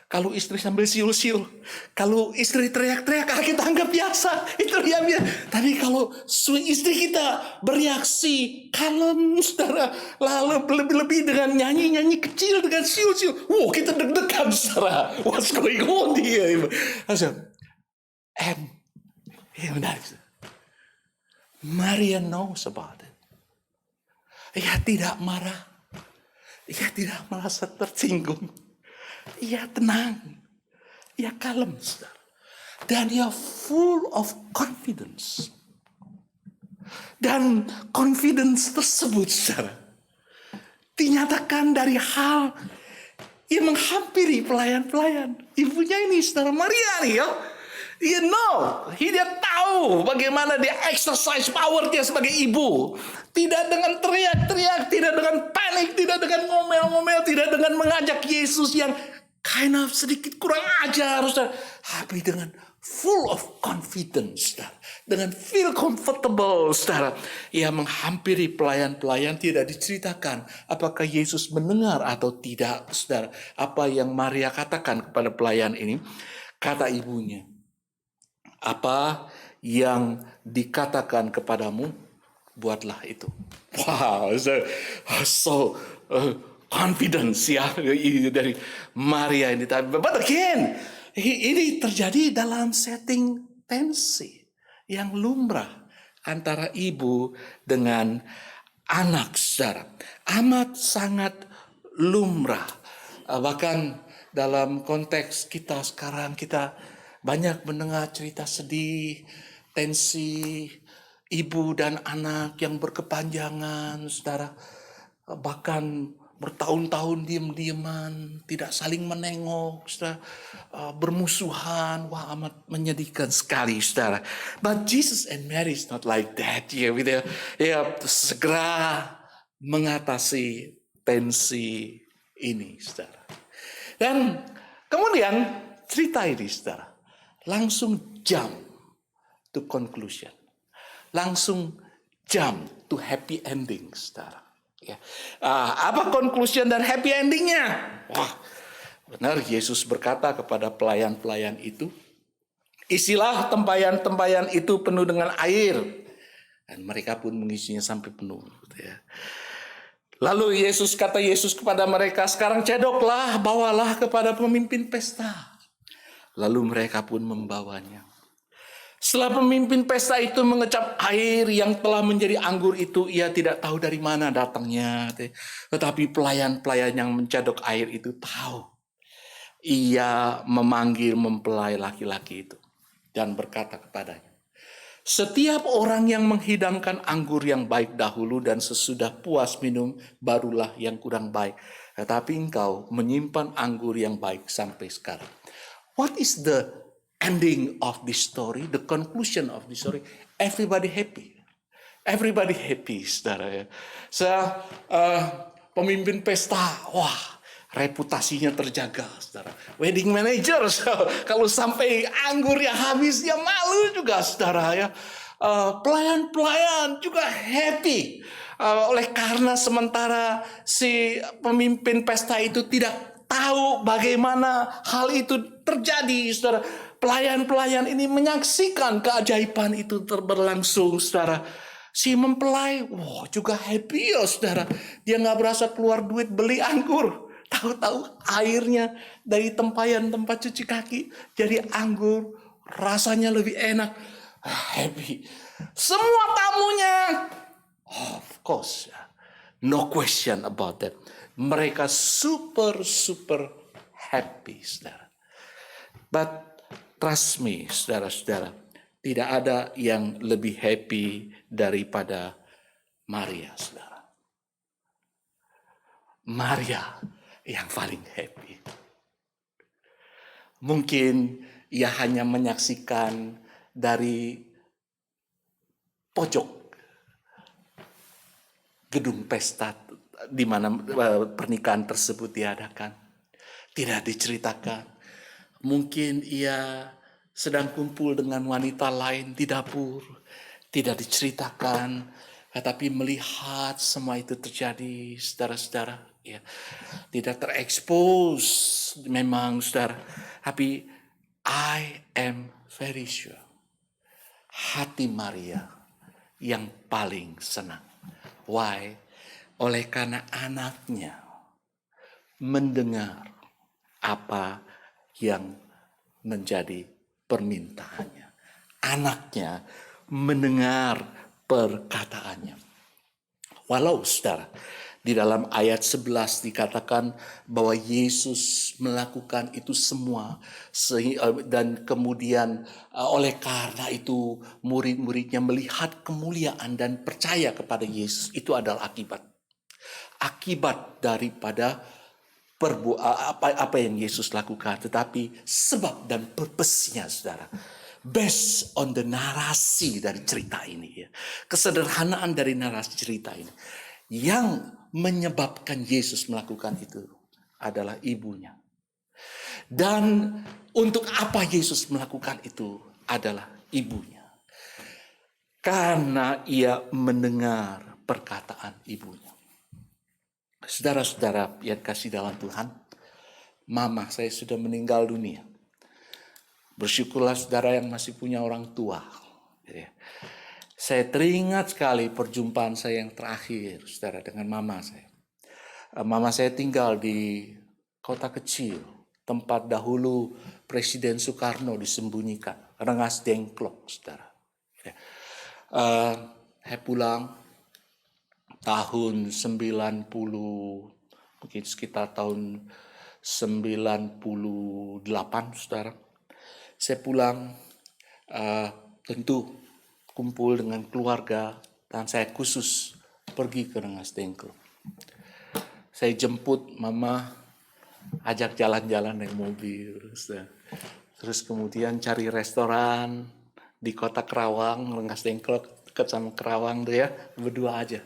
Kalau istri sambil siul-siul, kalau istri teriak-teriak, kita anggap biasa. Itu dia. Tapi kalau istri kita bereaksi kalem, saudara, lalu lebih-lebih dengan nyanyi-nyanyi kecil, dengan siul-siul, kita deg-degan, saudara. What's going on here? Menarik. Maria knows about it. Ia tidak marah. Ia tidak merasa tersinggung. Ia tenang. Ia kalem. Dan ia full of confidence. Dan confidence tersebut, saudara, dinyatakan dari hal yang menghampiri pelayan-pelayan. Ibunya ini, saudara, Maria nih, ya. Dia tahu bagaimana dia exercise powernya sebagai ibu. Tidak dengan teriak-teriak, tidak dengan panik, tidak dengan ngomel-ngomel, tidak dengan mengajak Yesus yang kind of sedikit kurang ajar, tapi dengan full of confidence, saudara. Dengan feel comfortable, saudara. Ia menghampiri pelayan-pelayan, tidak diceritakan apakah Yesus mendengar atau tidak, saudara. Apa yang Maria katakan kepada pelayan ini, kata ibunya, apa yang dikatakan kepadamu, buatlah itu. Wow, so confidence ya dari Maria ini. But again, ini terjadi dalam setting tensi yang lumrah antara ibu dengan anak, saudara. Amat sangat lumrah. Bahkan dalam konteks kita sekarang, kita banyak mendengar cerita sedih, tensi ibu dan anak yang berkepanjangan, saudara. Bahkan bertahun-tahun diam-diaman, tidak saling menengok, saudara. Bermusuhan, wah amat menyedihkan sekali, saudara. But Jesus and Mary is not like that, ya, gitu ya. Segera mengatasi tensi ini, saudara. Dan kemudian cerita ini, saudara, langsung jump to conclusion, langsung jump to happy ending, saudara. Ya. Apa conclusion dan happy endingnya? Wah, benar Yesus berkata kepada pelayan-pelayan itu, isilah tempayan-tempayan itu penuh dengan air. Dan mereka pun mengisinya sampai penuh. Gitu ya. Lalu kata Yesus kepada mereka, sekarang cedoklah, bawalah kepada pemimpin pesta. Lalu mereka pun membawanya. Setelah pemimpin pesta itu mengecap air yang telah menjadi anggur itu, ia tidak tahu dari mana datangnya. Tetapi pelayan-pelayan yang mencadok air itu tahu. Ia memanggil mempelai laki-laki itu dan berkata kepadanya, setiap orang yang menghidangkan anggur yang baik dahulu dan sesudah puas minum, barulah yang kurang baik. Tetapi engkau menyimpan anggur yang baik sampai sekarang. What is the ending of this story, the conclusion of this story? Everybody happy. Everybody happy, saudara ya. Pemimpin pesta, wah, reputasinya terjaga, saudara. Wedding manager, kalau sampai anggurnya habis, dia malu juga, saudara ya. Pelayan-pelayan juga happy. Oleh karena sementara si pemimpin pesta itu tidak tahu bagaimana hal itu terjadi, saudara. Pelayan-pelayan ini menyaksikan keajaiban itu berlangsung, saudara. Si mempelai, wah juga happy ya, saudara. Dia nggak berasa keluar duit beli anggur. Tahu-tahu airnya dari tempayan tempat cuci kaki jadi anggur, rasanya lebih enak. Happy. Semua tamunya, of course, no question about that. Mereka super happy, saudara. But trust me, saudara-saudara, tidak ada yang lebih happy daripada Maria, saudara. Maria yang paling happy. Mungkin ia hanya menyaksikan dari pojok gedung pesta di mana pernikahan tersebut diadakan. Tidak diceritakan. Mungkin ia sedang kumpul dengan wanita lain di dapur. Tidak diceritakan. Tetapi melihat semua itu terjadi, saudara-saudara. Ya, tidak terekspos memang, saudara. Tapi I am very sure hati Maria yang paling senang. Why? Oleh karena anaknya mendengar apa yang menjadi permintaannya. Anaknya mendengar perkataannya. Walau, saudara, di dalam ayat 11 dikatakan bahwa Yesus melakukan itu semua dan kemudian oleh karena itu murid-muridnya melihat kemuliaan dan percaya kepada Yesus. Itu adalah akibat daripada apa yang Yesus lakukan. Tetapi sebab dan purpose-nya, saudara, based on the narasi dari cerita ini, ya, kesederhanaan dari narasi cerita ini, yang menyebabkan Yesus melakukan itu adalah ibunya. Dan untuk apa Yesus melakukan itu adalah ibunya. Karena ia mendengar perkataan ibunya. Saudara-saudara yang kasih dalam Tuhan, mama saya sudah meninggal dunia. Bersyukurlah saudara yang masih punya orang tua. Saya teringat sekali perjumpaan saya yang terakhir, saudara, dengan mama saya. Mama saya tinggal di kota kecil, tempat dahulu Presiden Soekarno disembunyikan, Rengas Dengklok, saudara. Saya pulang tahun 90, mungkin sekitar tahun 98, saudara. Saya pulang, tentu kumpul dengan keluarga, dan saya khusus pergi ke Rengas Dengklok. Saya jemput mama, ajak jalan-jalan naik mobil. Terus kemudian cari restoran di kota Kerawang, Rengas Dengklok, dekat sama Kerawang tuh ya, berdua aja.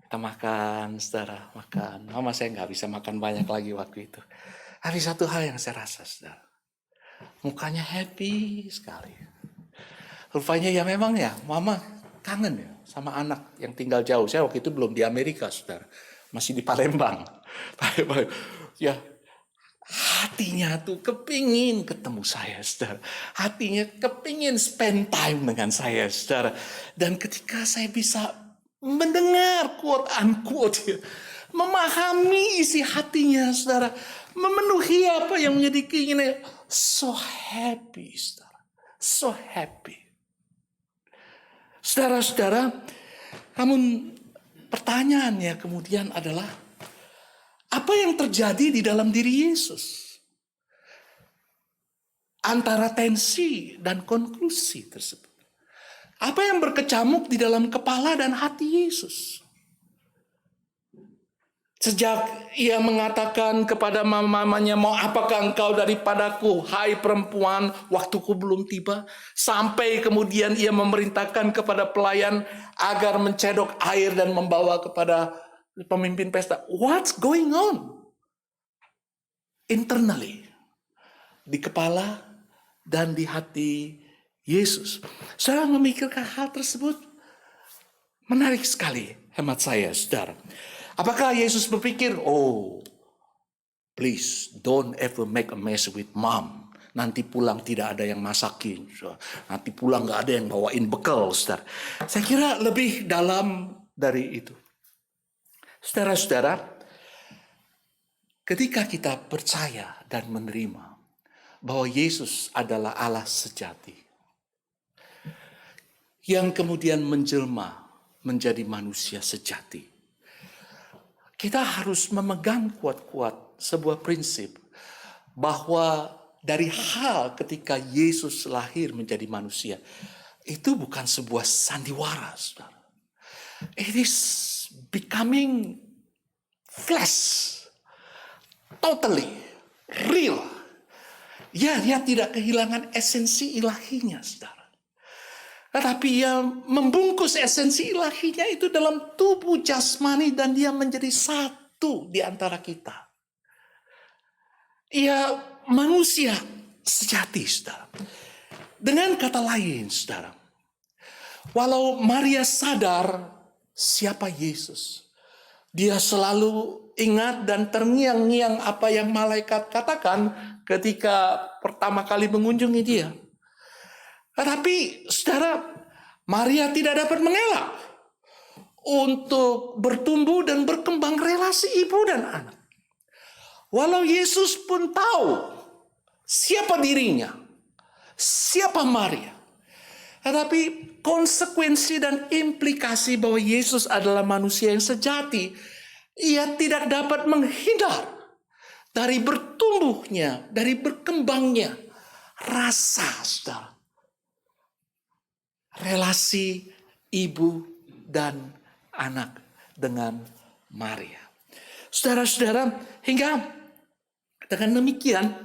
Kita makan, saudara, makan. Mama saya nggak bisa makan banyak lagi waktu itu. Tapi satu hal yang saya rasa, saudara, mukanya happy sekali. Rupanya ya memang ya, mama kangen ya sama anak yang tinggal jauh. Saya waktu itu belum di Amerika, saudara. Masih di Palembang. Ya, hatinya tuh kepingin ketemu saya, saudara. Hatinya kepingin spend time dengan saya, saudara. Dan ketika saya bisa mendengar quote unquote, ya, memahami isi hatinya, saudara, memenuhi apa yang menjadi keinginan, so happy, saudara. So happy. Saudara-saudara, namun pertanyaannya kemudian adalah, apa yang terjadi di dalam diri Yesus antara tensi dan konklusi tersebut? Apa yang berkecamuk di dalam kepala dan hati Yesus? Sejak ia mengatakan kepada mamanya, mau apakah engkau daripadaku, hai perempuan, waktuku belum tiba. Sampai kemudian ia memerintahkan kepada pelayan agar mencedok air dan membawa kepada pemimpin pesta. What's going on? Internally. Di kepala dan di hati Yesus. Saya memikirkan hal tersebut. Menarik sekali hemat saya, saudara. Apakah Yesus berpikir, oh, please don't ever make a mess with mom. Nanti pulang tidak ada yang masakin. Nanti pulang gak ada yang bawain bekal, saudara. Saya kira lebih dalam dari itu. Saudara-saudara, ketika kita percaya dan menerima bahwa Yesus adalah Allah sejati, yang kemudian menjelma menjadi manusia sejati, kita harus memegang kuat-kuat sebuah prinsip bahwa dari hal ketika Yesus lahir menjadi manusia, itu bukan sebuah sandiwara, saudara. It is becoming flesh, totally real. Ya, dia tidak kehilangan esensi ilahinya, saudara. Tetapi ia membungkus esensi ilahinya itu dalam tubuh jasmani dan dia menjadi satu di antara kita. Ia manusia sejati, saudara. Dengan kata lain, saudara, walau Maria sadar siapa Yesus, dia selalu ingat dan terngiang-ngiang apa yang malaikat katakan ketika pertama kali mengunjungi dia. Tetapi, saudara, Maria tidak dapat mengelak untuk bertumbuh dan berkembang relasi ibu dan anak. Walau Yesus pun tahu siapa dirinya, siapa Maria. Tetapi konsekuensi dan implikasi bahwa Yesus adalah manusia yang sejati, ia tidak dapat menghindar dari bertumbuhnya, dari berkembangnya rasa, saudara. Relasi ibu dan anak dengan Maria. Saudara-saudara, hingga dengan demikian,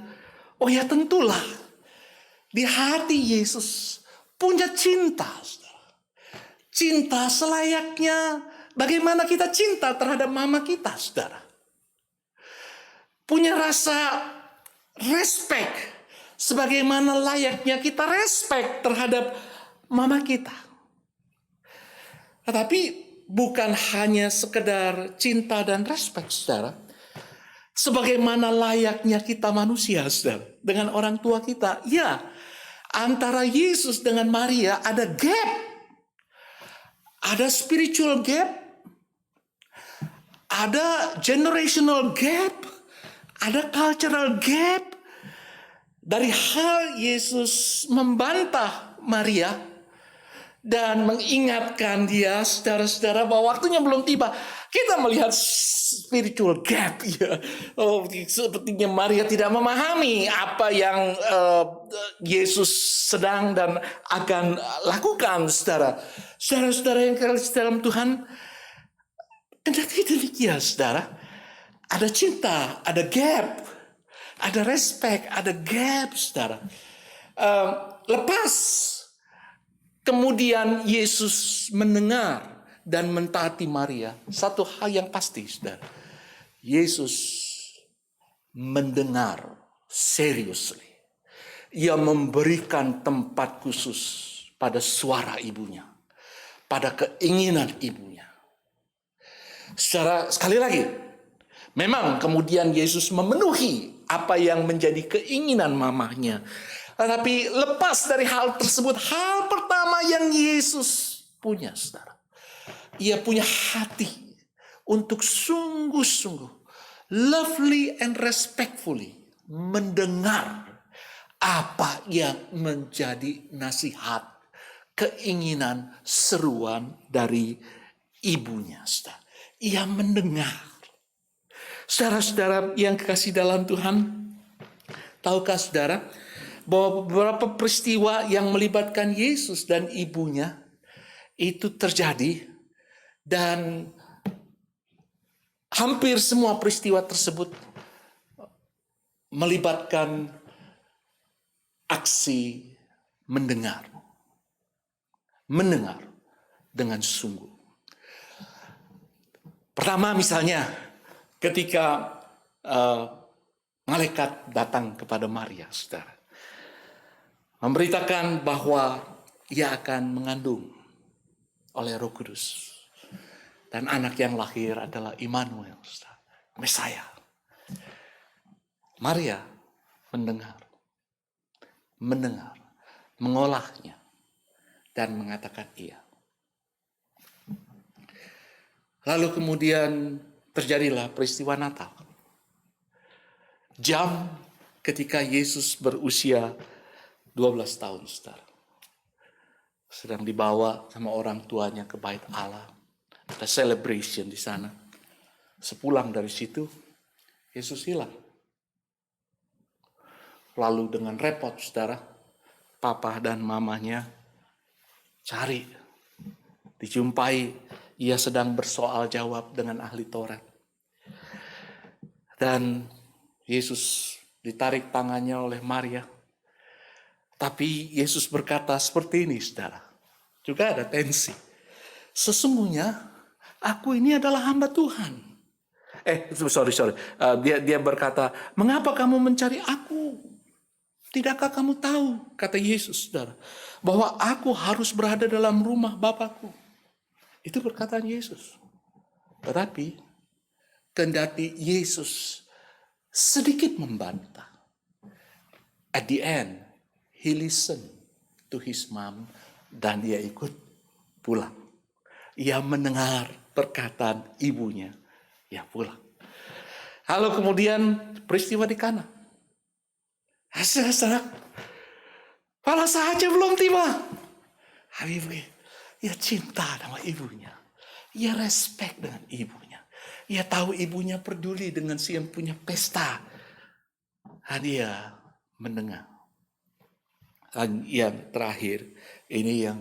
oh ya tentulah di hati Yesus punya cinta, saudara. Cinta selayaknya bagaimana kita cinta terhadap mama kita, saudara. Punya rasa respect sebagaimana layaknya kita respect terhadap mama kita. Tetapi bukan hanya sekedar cinta dan respect, saudara. Sebagaimana layaknya kita manusia, saudara, dengan orang tua kita. Ya, antara Yesus dengan Maria ada gap. Ada spiritual gap. ada generational gap, ada cultural gap. Dari hal Yesus membantah Maria dan mengingatkan dia, saudara-saudara, bahwa waktunya belum tiba. Kita melihat spiritual gap, ya. Oh, sepertinya Maria tidak memahami apa yang Yesus sedang dan akan lakukan, saudara. Saudara-saudara yang kasih dalam Tuhan, kendati demikian, saudara, ada cinta, ada gap, ada respect, ada gap, saudara. Lepas kemudian Yesus mendengar dan mentaati Maria, satu hal yang pasti, saudara. Yesus mendengar seriously. Ia memberikan tempat khusus pada suara ibunya, pada keinginan ibunya. Sekali lagi, memang kemudian Yesus memenuhi apa yang menjadi keinginan mamahnya. Tetapi lepas dari hal tersebut, hal pertama yang Yesus punya, saudara, ia punya hati untuk sungguh-sungguh, lovely and respectfully mendengar apa yang menjadi nasihat, keinginan, seruan dari ibunya, saudara. Ia mendengar. Saudara-saudara yang kekasih dalam Tuhan, tahukah saudara bahwa beberapa peristiwa yang melibatkan Yesus dan ibunya itu terjadi, dan hampir semua peristiwa tersebut melibatkan aksi mendengar dengan sungguh. Pertama misalnya, ketika malaikat datang kepada Maria, saudara, memberitakan bahwa ia akan mengandung oleh Roh Kudus, dan anak yang lahir adalah Immanuel, saudara, Mesias. Maria mendengar, mengolahnya, dan mengatakan iya. Lalu kemudian terjadilah peristiwa Natal. Jam ketika Yesus berusia 12 tahun, saudara. Sedang dibawa sama orang tuanya ke bait Allah. Ada celebration di sana. Sepulang dari situ, Yesus hilang. Lalu dengan repot, saudara, papa dan mamanya cari. Dijumpai ia sedang bersoal jawab dengan ahli Taurat. Dan Yesus ditarik tangannya oleh Maria. Tapi Yesus berkata seperti ini, saudara. Juga ada tensi. Sesungguhnya aku ini adalah hamba Tuhan. Sorry. Dia berkata, mengapa kamu mencari aku? Tidakkah kamu tahu, kata Yesus, saudara, bahwa aku harus berada dalam rumah Bapakku? Itu perkataan Yesus. Tetapi kendati Yesus sedikit membantah, at the end he listened to his mom dan dia ikut pulang. Ia mendengar perkataan ibunya, ia pulang. Lalu kemudian peristiwa di Kana. Saudara, pada saatnya belum tiba. Habibie, ia cinta sama ibunya. Ia respect dengan ibunya. Ia tahu ibunya peduli dengan si yang punya pesta. Dan ia mendengar. Dan yang terakhir, ini yang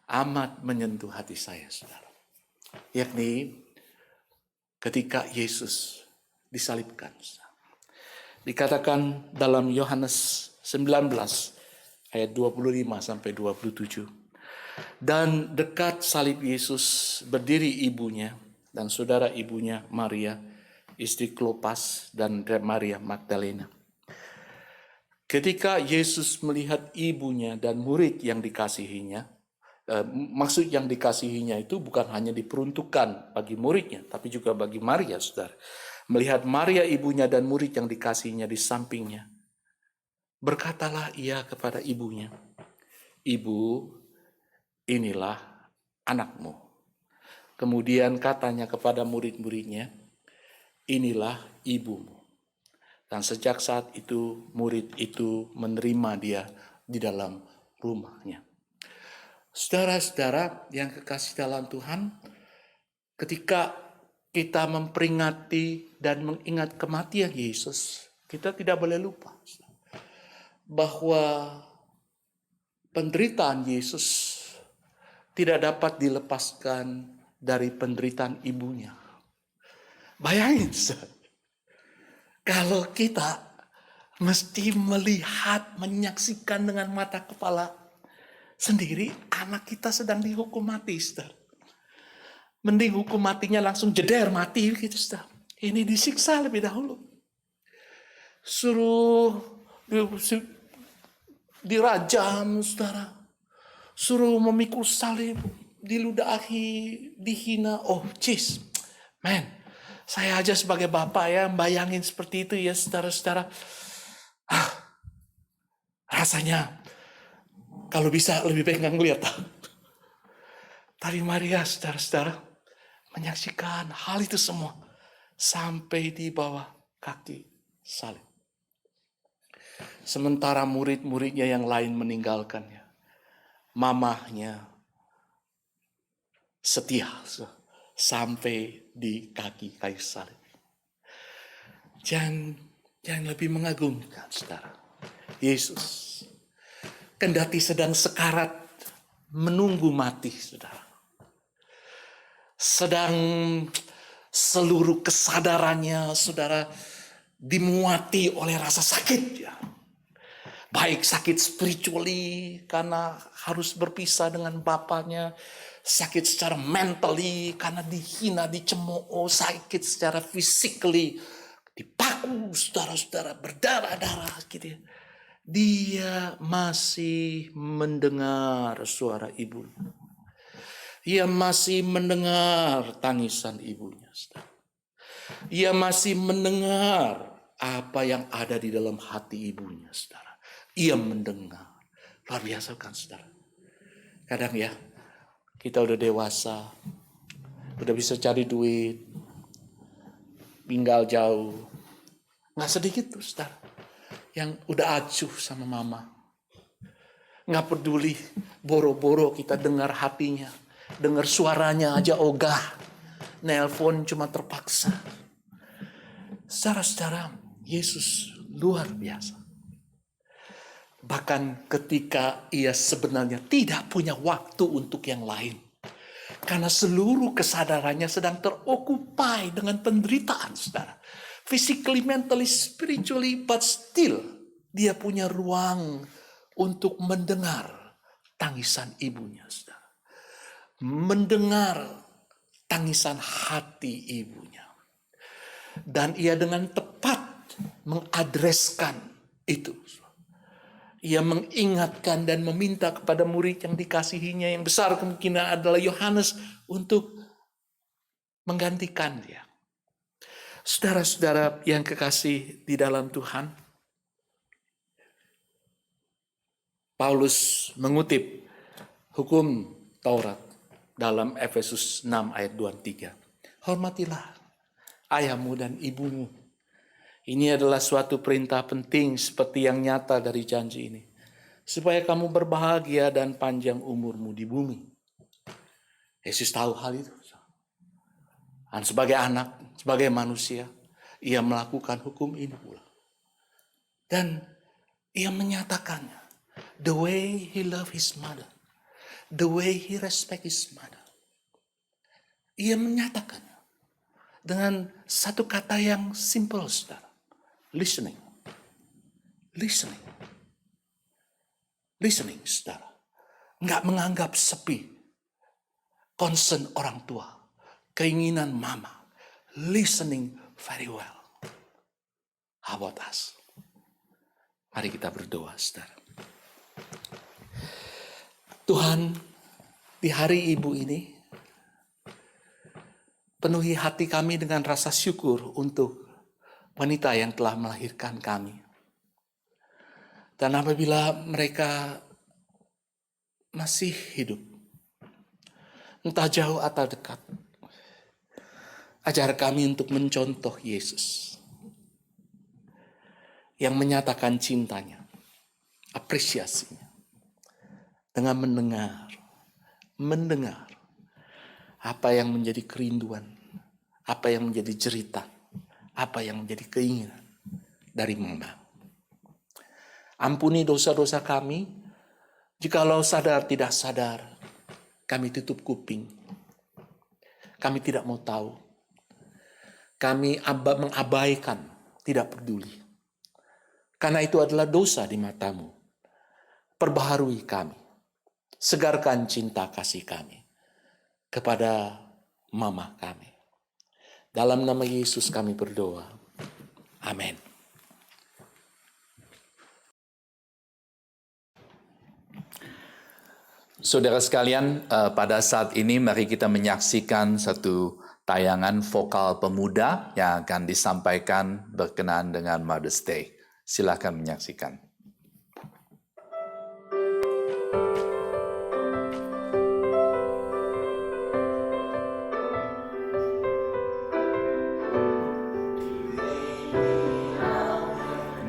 amat menyentuh hati saya, saudara. Yakni ketika Yesus disalibkan. Dikatakan dalam Yohanes 19 ayat 25 sampai 27. Dan dekat salib Yesus berdiri ibunya dan saudara ibunya Maria, istri Klopas dan Maria Magdalena. Ketika Yesus melihat ibunya dan murid yang dikasihinya, maksud yang dikasihinya itu bukan hanya diperuntukkan bagi muridnya, tapi juga bagi Maria, saudara. Melihat Maria ibunya dan murid yang dikasihinya di sampingnya, berkatalah ia kepada ibunya, "Ibu, inilah anakmu." Kemudian katanya kepada murid-muridnya, inilah ibumu. Dan sejak saat itu murid itu menerima dia di dalam rumahnya. Saudara-saudara yang kekasih dalam Tuhan, ketika kita memperingati dan mengingat kematian Yesus, kita tidak boleh lupa bahwa penderitaan Yesus tidak dapat dilepaskan dari penderitaan ibunya. Bayangin, kalau kita mesti melihat, menyaksikan dengan mata kepala sendiri, anak kita sedang dihukum mati, saudara. Mending hukum matinya langsung jeder mati gitu, saudara. Ini disiksa lebih dahulu. Suruh dirajam, saudara. Suruh memikul salib, diludahi, dihina. Oh, man. Saya aja sebagai bapak ya, bayangin seperti itu ya, saudara-saudara. Rasanya kalau bisa lebih baik nggak ngeliat. Tapi Maria, saudara-saudara, menyaksikan hal itu semua sampai di bawah kaki salib. Sementara murid-muridnya yang lain meninggalkannya, mamahnya setia sampai di kaki kayu salib. Jangan lebih mengagumkan, saudara. Yesus kendati sedang sekarat menunggu mati, saudara. Sedang seluruh kesadarannya, saudara, dimuati oleh rasa sakit. Ya. Baik sakit spiritually karena harus berpisah dengan bapaknya. Sakit secara mentally karena dihina, dicemooh. Sakit secara physically, dipaku, saudara-saudara, berdarah-darah gitu ya. Dia masih mendengar suara ibunya. Ia masih mendengar tangisan ibunya. Saudara. Ia masih mendengar apa yang ada di dalam hati ibunya, saudara. Ia mendengar. Luar biasa kan, saudara. Kadang ya, kita udah dewasa, udah bisa cari duit, tinggal jauh. Nggak sedikit tuh, saudara, yang udah acuh sama mama. Nggak peduli, boro-boro kita dengar hatinya, dengar suaranya aja ogah. Nelpon cuma terpaksa. Saudara-saudara, Yesus luar biasa. Bahkan ketika ia sebenarnya tidak punya waktu untuk yang lain. Karena seluruh kesadarannya sedang terokupai dengan penderitaan, saudara. Physically, mentally, spiritually, but still dia punya ruang untuk mendengar tangisan ibunya, saudara. Mendengar tangisan hati ibunya. Dan ia dengan tepat mengadreskan itu. Ia mengingatkan dan meminta kepada murid yang dikasihinya, yang besar kemungkinan adalah Yohanes, untuk menggantikan dia. Saudara-saudara yang kekasih di dalam Tuhan, Paulus mengutip hukum Taurat dalam Efesus 6 ayat 23. Hormatilah ayahmu dan ibumu. Ini adalah suatu perintah penting seperti yang nyata dari janji ini. Supaya kamu berbahagia dan panjang umurmu di bumi. Yesus tahu hal itu. Dan sebagai anak, sebagai manusia, ia melakukan hukum ini pula. Dan ia menyatakannya. The way he loved his mother. The way he respect his mother. Ia menyatakannya. Dengan satu kata yang simple, saudara. Listening. Listening. Listening, saudara. Nggak menganggap sepi. Concern orang tua. Keinginan mama. Listening very well. How about us? Mari kita berdoa, saudara. Tuhan, di hari ibu ini, penuhi hati kami dengan rasa syukur untuk wanita yang telah melahirkan kami. Dan apabila mereka masih hidup, entah jauh atau dekat, Ajar kami untuk mencontoh Yesus yang menyatakan cintanya, apresiasinya, dengan mendengar apa yang menjadi kerinduan, apa yang menjadi cerita, apa yang menjadi keinginan dari Mama. Ampuni dosa-dosa kami, jikalau sadar tidak sadar, kami tutup kuping. Kami tidak mau tahu. Kami mengabaikan, tidak peduli. Karena itu adalah dosa di matamu. Perbaharui kami. Segarkan cinta kasih kami kepada Mama kami. Dalam nama Yesus kami berdoa. Amin. Saudara sekalian, pada saat ini mari kita menyaksikan satu tayangan vokal pemuda yang akan disampaikan berkenaan dengan Mother's Day. Silakan menyaksikan.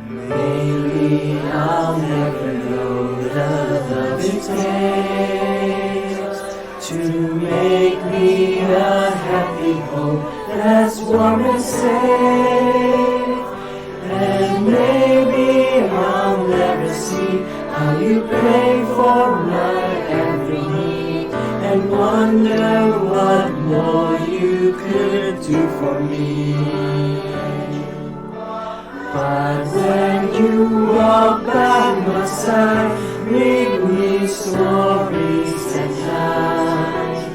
Maybe I'll never know the love it takes to make me a happy home that's warm and safe. And maybe I'll never see how you pray for my every need and wonder what more you could do for me. But when you walk by my side, read me stories at night,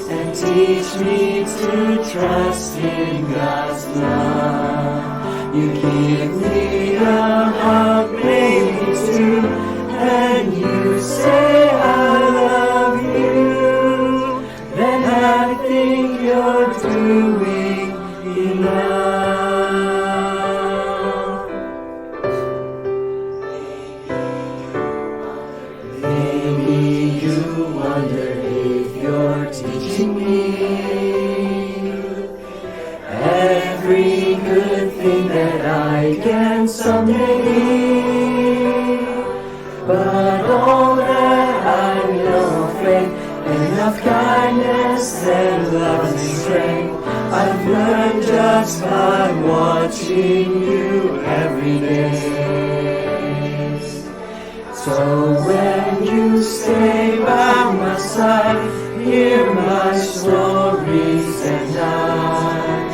and teach me to trust in God's love. You give me a hug, maybe two, and you say I love you. Then I think you're doing enough. Teaching me every good thing that I can someday be. But all that I know of faith and of kindness and love and strength, I've learned just by watching you every day. So when you stay by my side, hear my stories at night,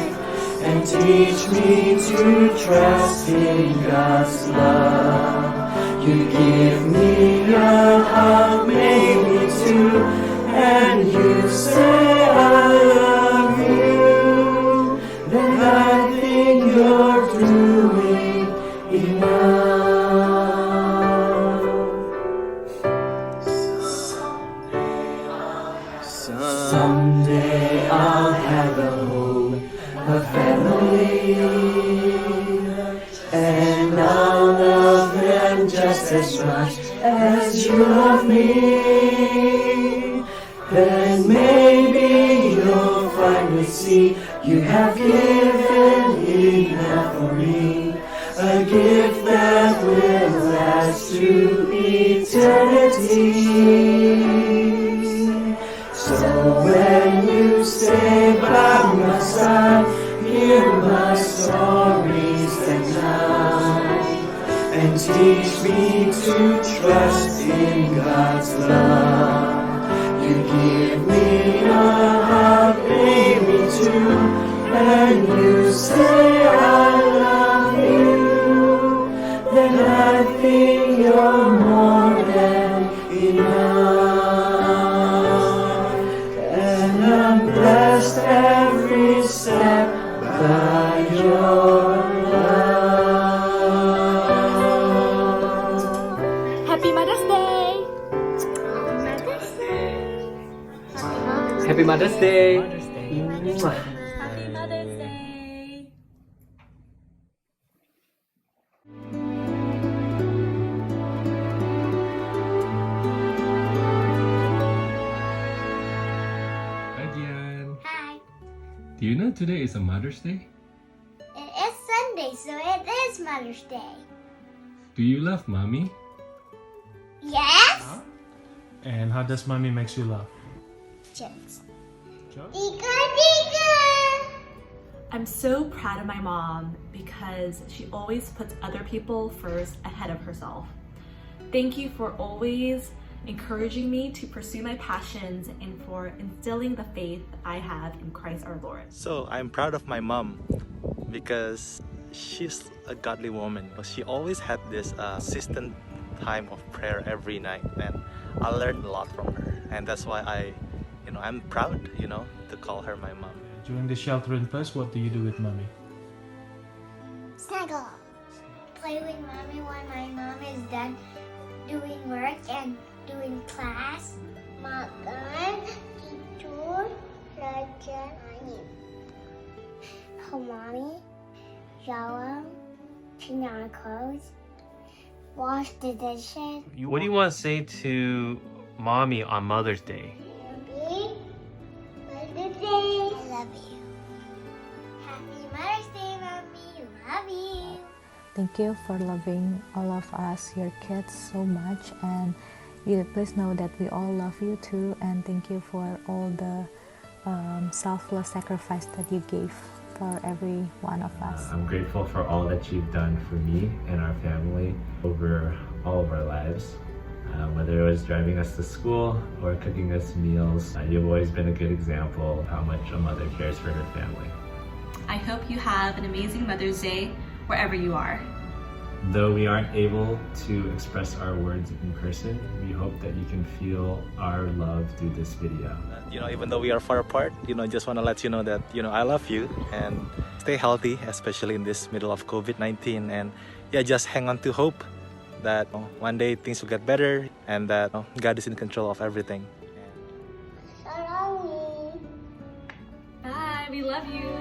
and teach me to trust in God's love. You give me a hug, maybe two, and you say I love you. Then I think you're doing enough. Someday I'll have a home, a family, and I'll love them just as much as you love me. Then maybe you'll finally see you have given enough for me, a gift that will last to eternity. So when you stay by my side, hear my stories at night, and teach me to trust in God's love. You give me a hug, maybe two, and you say I love you. Then I think you're more than enough. I'm blessed every step by your love. Happy Mother's Day! Happy Mother's Day. Mwah. Happy Mother's Day! Do you know today is a Mother's Day? It is Sunday, so it is Mother's Day. Do you love mommy? Yes? And how does mommy makes you laugh? Jokes. Jokes? Tika, tika. I'm so proud of my mom because she always puts other people first ahead of herself. Thank you for always encouraging me to pursue my passions and for instilling the faith I have in Christ our Lord. So I'm proud of my mom because she's a godly woman. She always had this consistent time of prayer every night, and I learned a lot from her, and that's why I'm proud, to call her my mom. During the shelter in place, what do you do with mommy? Snuggle. Play with mommy when my mom is done doing work and doing class. Makan, tidur, belajar, main. Help mommy, shower, change our clothes, wash the dishes. What do you want to say to mommy on Mother's Day? Mommy, Mother's Day. I love you. Happy Mother's Day, mommy. Love you. Thank you for loving all of us, your kids, so much, and you please know that we all love you too, and thank you for all the selfless sacrifice that you gave for every one of us. I'm grateful for all that you've done for me and our family over all of our lives. Whether it was driving us to school or cooking us meals, you've always been a good example of how much a mother cares for her family. I hope you have an amazing Mother's Day wherever you are. Though we aren't able to express our words in person, we hope that you can feel our love through this video. Even though we are far apart, just want to let you know that, I love you, and stay healthy, especially in this middle of COVID-19. And just hang on to hope that one day things will get better and that God is in control of everything. Bye, we love you.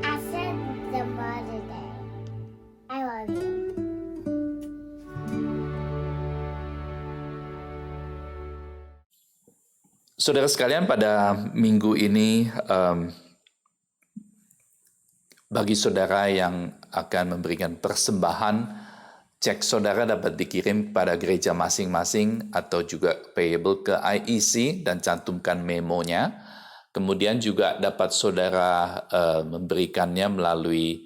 I said the Mother's Day. I love you. Saudara sekalian, pada minggu ini bagi saudara yang akan memberikan persembahan, cek saudara dapat dikirim kepada gereja masing-masing atau juga payable ke IEC dan cantumkan memonya. Kemudian juga dapat saudara memberikannya melalui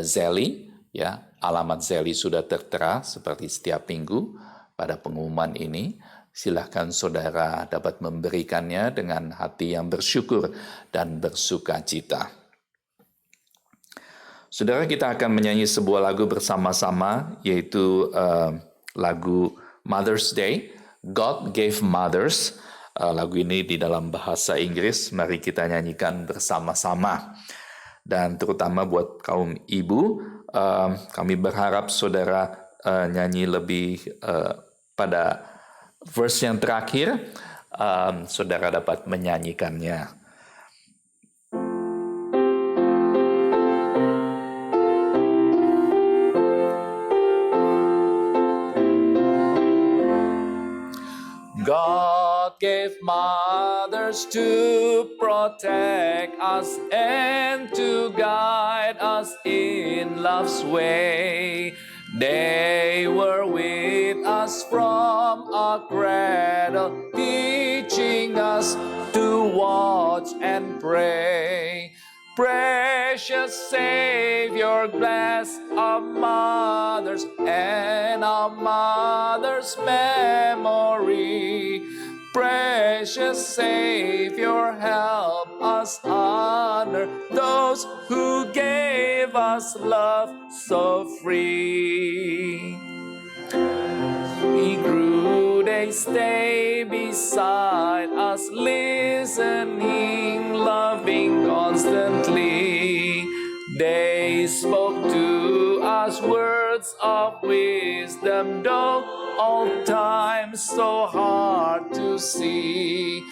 Zelle, ya. Alamat Zelle sudah tertera seperti setiap minggu pada pengumuman ini. Silahkan saudara dapat memberikannya dengan hati yang bersyukur dan bersukacita. Saudara, kita akan menyanyi sebuah lagu bersama-sama, yaitu lagu Mother's Day, God Gave Mothers. Lagu ini di dalam bahasa Inggris, mari kita nyanyikan bersama-sama. Dan terutama buat kaum ibu, kami berharap saudara nyanyi lebih pada verse yang terakhir, saudara dapat menyanyikannya. God gave mothers to protect us and to guide us in love's way. They were with us from a cradle, teaching us to watch and pray. Precious Savior, bless our mothers and our mothers' memory. Precious Savior, help us honor those who gave us love so free. We grew, they stay beside us, listening, loving constantly. They spoke to us words words of wisdom, though all times so hard to see.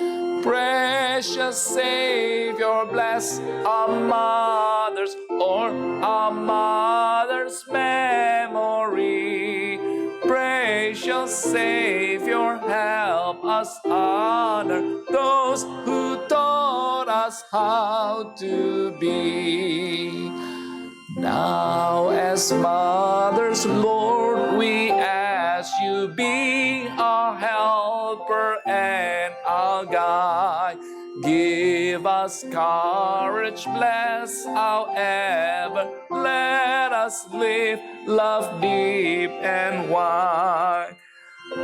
Precious Savior, bless our mothers or our mother's memory. Precious Savior, help us honor those who taught us how to be. Now as mothers, Lord, we ask you, be our helper and our guide. Give us courage, bless our effort. Let us live love deep and wide.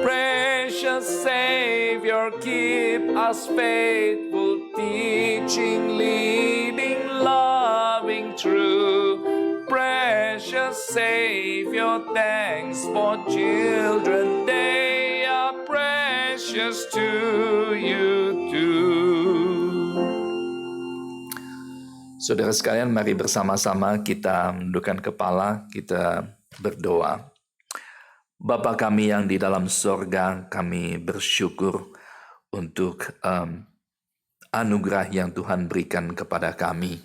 Precious Savior, keep us faithful, teaching, leading, loving, true. Precious Savior, thanks for children. They are precious to you too. Saudara sekalian, mari bersama-sama kita menundukkan kepala, kita berdoa. Bapa kami yang di dalam sorga, kami bersyukur untuk anugerah yang Tuhan berikan kepada kami.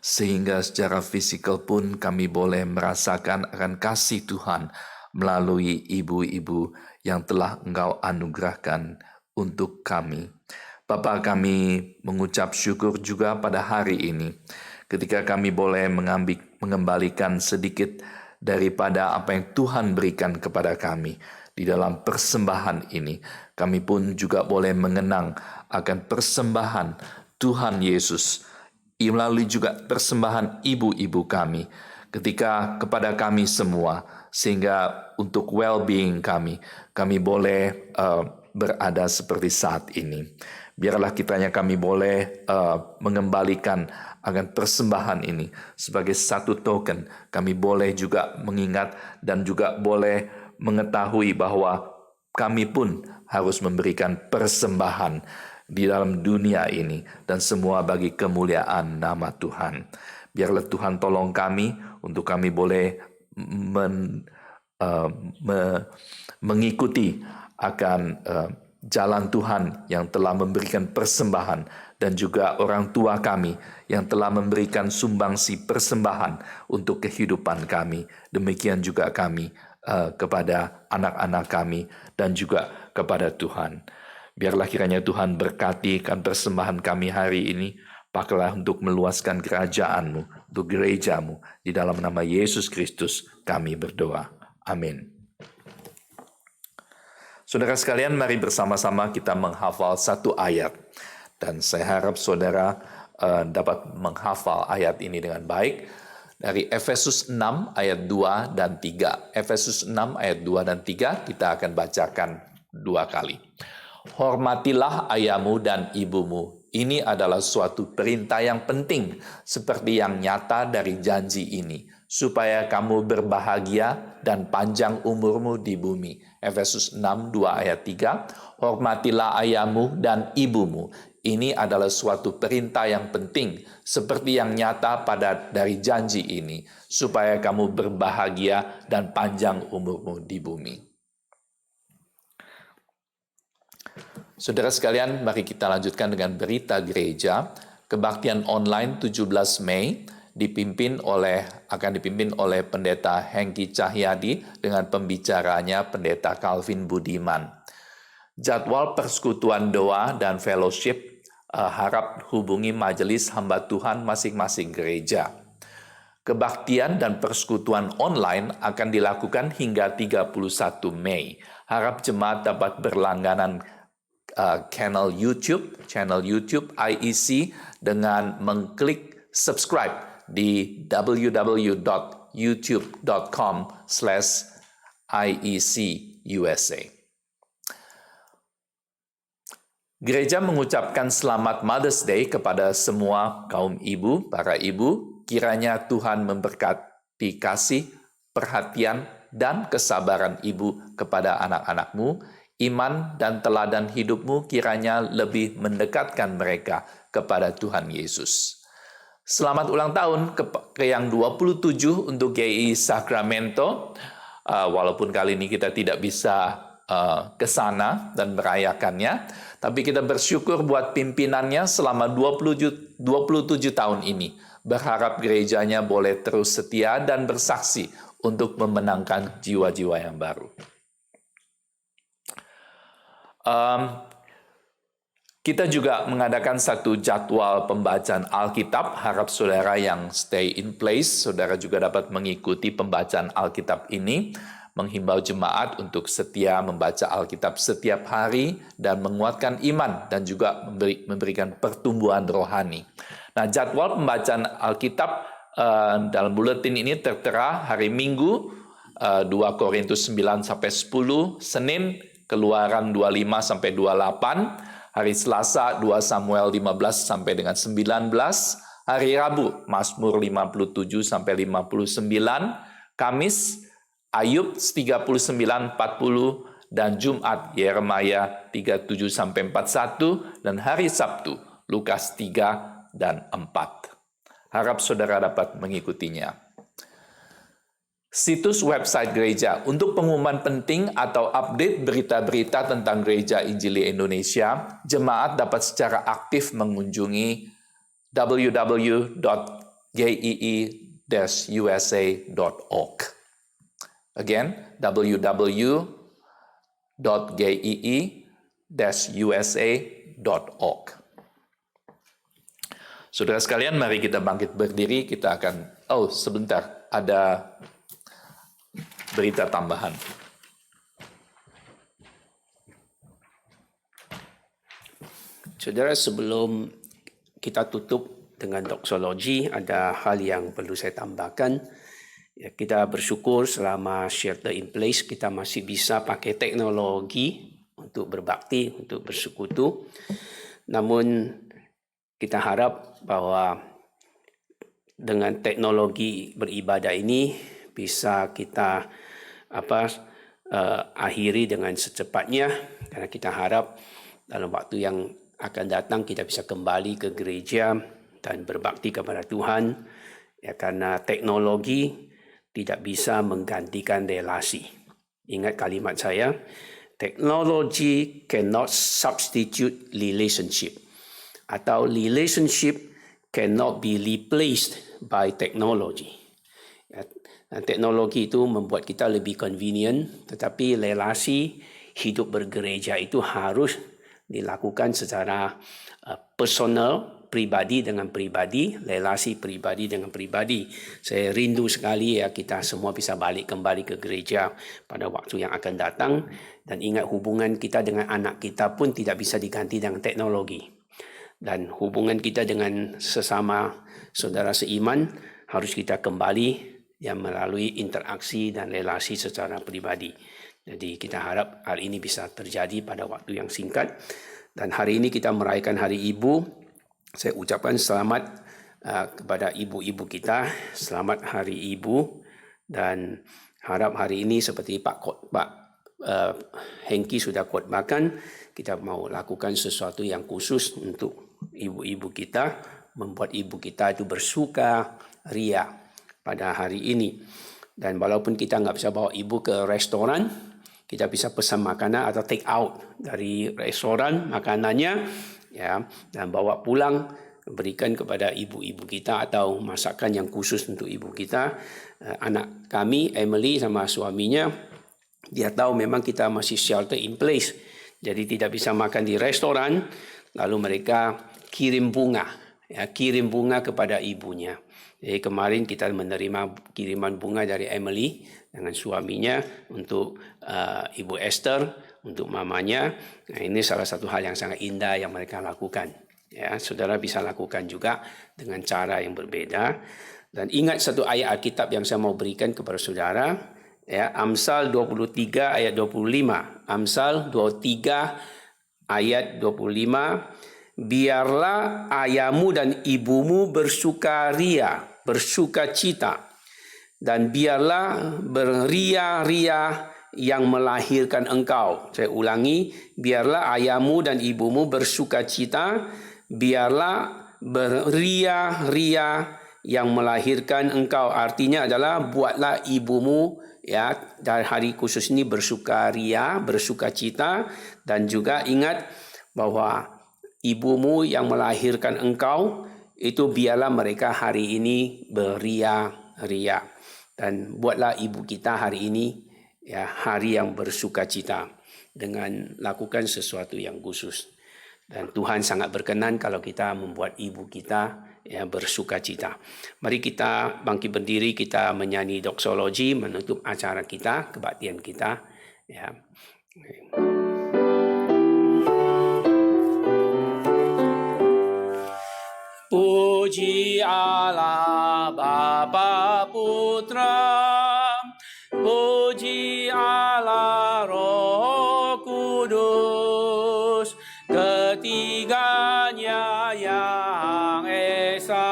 Sehingga secara fisikal pun kami boleh merasakan akan kasih Tuhan melalui ibu-ibu yang telah Engkau anugerahkan untuk kami. Bapa, kami mengucap syukur juga pada hari ini ketika kami boleh mengembalikan sedikit daripada apa yang Tuhan berikan kepada kami di dalam persembahan ini. Kami pun juga boleh mengenang akan persembahan Tuhan Yesus melalui juga persembahan ibu-ibu kami ketika kepada kami semua, sehingga untuk well-being kami boleh berada seperti saat ini. Biarlah kiranya kami boleh mengembalikan akan persembahan ini sebagai satu token. Kami boleh juga mengingat dan juga boleh mengetahui bahwa kami pun harus memberikan persembahan di dalam dunia ini dan semua bagi kemuliaan nama Tuhan. Biarlah Tuhan tolong kami untuk kami boleh mengikuti akan jalan Tuhan yang telah memberikan persembahan, dan juga orang tua kami yang telah memberikan sumbangsi persembahan untuk kehidupan kami. Demikian juga kami kepada anak-anak kami dan juga kepada Tuhan. Biarlah kiranya Tuhan berkati kan persembahan kami hari ini. Pakailah untuk meluaskan kerajaan-Mu, untuk gereja-Mu. Di dalam nama Yesus Kristus kami berdoa. Amin. Saudara sekalian, mari bersama-sama kita menghafal satu ayat. Dan saya harap saudara dapat menghafal ayat ini dengan baik. Dari Efesus 6 ayat 2 dan 3. Efesus 6 ayat 2 dan 3 kita akan bacakan 2 kali. Hormatilah ayahmu dan ibumu. Ini adalah suatu perintah yang penting, seperti yang nyata dari janji ini, supaya kamu berbahagia dan panjang umurmu di bumi. Efesus 6, 2 ayat 3. Hormatilah ayahmu dan ibumu. Ini adalah suatu perintah yang penting, seperti yang nyata dari janji ini, supaya kamu berbahagia dan panjang umurmu di bumi. Saudara sekalian, mari kita lanjutkan dengan berita gereja. Kebaktian online 17 Mei akan dipimpin oleh Pendeta Hengki Cahyadi dengan pembicaranya Pendeta Calvin Budiman. Jadwal persekutuan doa dan fellowship harap hubungi majelis hamba Tuhan masing-masing gereja. Kebaktian dan persekutuan online akan dilakukan hingga 31 Mei. Harap jemaat dapat berlangganan channel YouTube IEC dengan mengklik subscribe di www.youtube.com/IECUSA. Gereja mengucapkan selamat Mother's Day kepada semua kaum ibu, para ibu. Kiranya Tuhan memberkati kasih, perhatian, dan kesabaran ibu kepada anak-anakmu. Iman dan teladan hidupmu kiranya lebih mendekatkan mereka kepada Tuhan Yesus. Selamat ulang tahun ke yang 27 untuk GI Sacramento. walaupun kali ini kita tidak bisa ke sana dan merayakannya, tapi kita bersyukur buat pimpinannya selama 27 tahun ini. Berharap gerejanya boleh terus setia dan bersaksi untuk memenangkan jiwa-jiwa yang baru. Kita juga mengadakan satu jadwal pembacaan Alkitab. Harap saudara yang stay in place, saudara juga dapat mengikuti pembacaan Alkitab ini. Menghimbau jemaat untuk setia membaca Alkitab setiap hari dan menguatkan iman dan juga memberikan pertumbuhan rohani. Nah, jadwal pembacaan Alkitab dalam buletin ini tertera hari Minggu 2 Korintus 9 sampai 10, Senin Keluaran 25 sampai 28, hari Selasa 2 Samuel 15 sampai dengan 19, hari Rabu Mazmur 57 sampai 59, Kamis Ayub 39-40, dan Jumat Yeremia 37 sampai 41, dan hari Sabtu Lukas 3 dan 4. Harap saudara dapat mengikutinya. Situs website gereja untuk pengumuman penting atau update berita-berita tentang Gereja Injili Indonesia, jemaat dapat secara aktif mengunjungi www.gee-usa.org. Again, www.gee-usa.org. Saudara sekalian, mari kita bangkit berdiri. Kita akan, sebentar, ada berita tambahan. Saudara, sebelum kita tutup dengan doksologi, ada hal yang perlu saya tambahkan. Ya, kita bersyukur selama shelter in place kita masih bisa pakai teknologi untuk berbakti, untuk bersekutu. Namun kita harap bahwa dengan teknologi beribadah ini bisa kita akhiri dengan secepatnya, karena kita harap dalam waktu yang akan datang kita bisa kembali ke gereja dan berbakti kepada Tuhan. Ya, karena teknologi tidak bisa menggantikan relasi. Ingat kalimat saya, technology cannot substitute relationship. Atau relationship cannot be replaced by technology. Dan teknologi itu membuat kita lebih convenient, tetapi relasi hidup bergereja itu harus dilakukan secara personal, pribadi dengan pribadi, relasi pribadi dengan pribadi. Saya rindu sekali ya kita semua bisa balik kembali ke gereja pada waktu yang akan datang, dan ingat hubungan kita dengan anak kita pun tidak bisa diganti dengan teknologi. Dan hubungan kita dengan sesama saudara seiman harus kita kembali yang melalui interaksi dan relasi secara pribadi. Jadi kita harap hal ini bisa terjadi pada waktu yang singkat. Dan hari ini kita merayakan Hari Ibu. Saya ucapkan selamat kepada ibu-ibu kita, selamat Hari Ibu, dan harap hari ini seperti Pak Hengki sudah khotbahkan, kita mau lakukan sesuatu yang khusus untuk ibu-ibu kita, membuat ibu kita itu bersuka ria pada hari ini. Dan walaupun kita nggak bisa bawa ibu ke restoran, kita bisa pesan makanan atau take out dari restoran makanannya, ya, dan bawa pulang, berikan kepada ibu-ibu kita atau masakan yang khusus untuk ibu kita. Anak kami, Emily sama suaminya, dia tahu memang kita masih shelter in place, jadi tidak bisa makan di restoran, lalu mereka kirim bunga kepada ibunya. Jadi kemarin kita menerima kiriman bunga dari Emily dengan suaminya untuk Ibu Esther, untuk mamanya. Nah, ini salah satu hal yang sangat indah yang mereka lakukan. Ya, saudara bisa lakukan juga dengan cara yang berbeda. Dan ingat satu ayat Alkitab yang saya mau berikan kepada saudara. Ya, Amsal 23 ayat 25. Amsal 23 ayat 25. Biarlah ayahmu dan ibumu bersukaria, bersukacita, dan biarlah beria-ria yang melahirkan engkau. Saya ulangi, biarlah ayahmu dan ibumu bersukacita, biarlah beria-ria yang melahirkan engkau. Artinya adalah buatlah ibumu ya dari hari khusus ini bersukaria, bersukacita, dan juga ingat bahwa ibumu yang melahirkan engkau itu biarlah mereka hari ini beria-ria, dan buatlah ibu kita hari ini ya hari yang bersukacita dengan lakukan sesuatu yang khusus. Dan Tuhan sangat berkenan kalau kita membuat ibu kita ya bersukacita. Mari kita bangkit berdiri, kita menyanyi doksologi menutup acara kita, kebaktian kita ya. Puji Allah Bapa Putra, puji Allah Roh Kudus, ketiganya yang esa.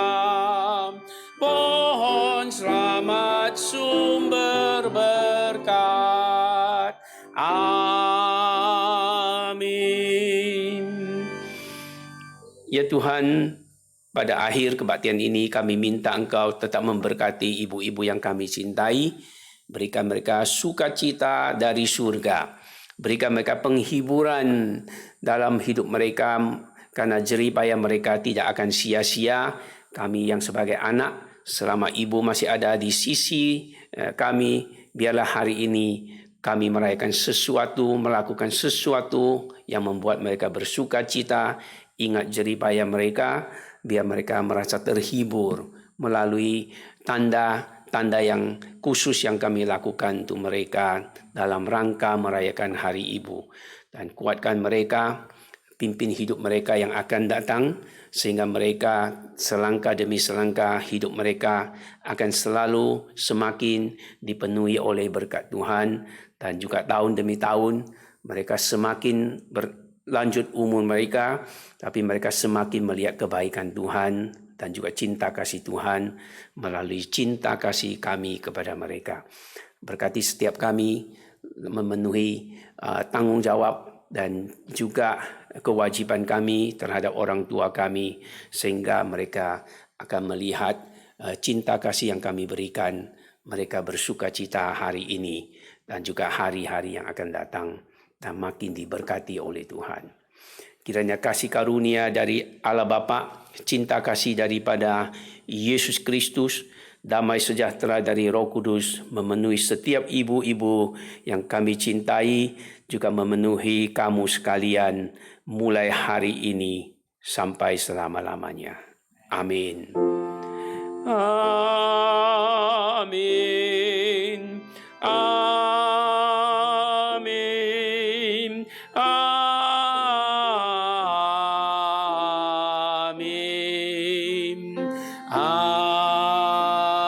Pohon selamat sumber berkat. Amin. Ya Tuhan, pada akhir kebaktian ini kami minta Engkau tetap memberkati ibu-ibu yang kami cintai. Berikan mereka sukacita dari surga. Berikan mereka penghiburan dalam hidup mereka, karena jerih payah mereka tidak akan sia-sia. Kami yang sebagai anak, selama ibu masih ada di sisi kami, biarlah hari ini kami merayakan sesuatu, melakukan sesuatu yang membuat mereka bersukacita. Ingat jerih payah mereka, biar mereka merasa terhibur melalui tanda-tanda yang khusus yang kami lakukan untuk mereka dalam rangka merayakan Hari Ibu. Dan kuatkan mereka, pimpin hidup mereka yang akan datang, sehingga mereka selangkah demi selangkah hidup mereka akan selalu semakin dipenuhi oleh berkat Tuhan. Dan juga tahun demi tahun mereka semakin berlanjut umur mereka, tapi mereka semakin melihat kebaikan Tuhan dan juga cinta kasih Tuhan melalui cinta kasih kami kepada mereka. Berkati setiap kami memenuhi tanggungjawab dan juga kewajiban kami terhadap orang tua kami, sehingga mereka akan melihat cinta kasih yang kami berikan. Mereka bersukacita hari ini dan juga hari-hari yang akan datang, dan makin diberkati oleh Tuhan. Kiranya kasih karunia dari Allah Bapa, cinta kasih daripada Yesus Kristus, damai sejahtera dari Roh Kudus memenuhi setiap ibu-ibu yang kami cintai, juga memenuhi kamu sekalian mulai hari ini sampai selama-lamanya. Amin. Amin. Amin. Amin. Amin.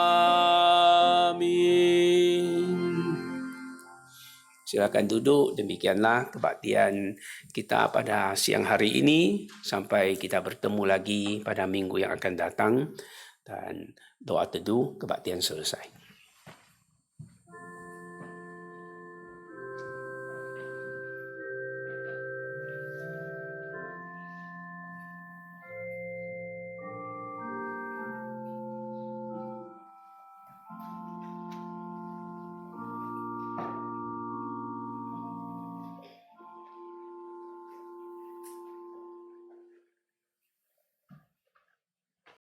Silakan duduk. Demikianlah kebaktian kita pada siang hari ini. Sampai kita bertemu lagi pada minggu yang akan datang. Dan doa teduh kebaktian selesai.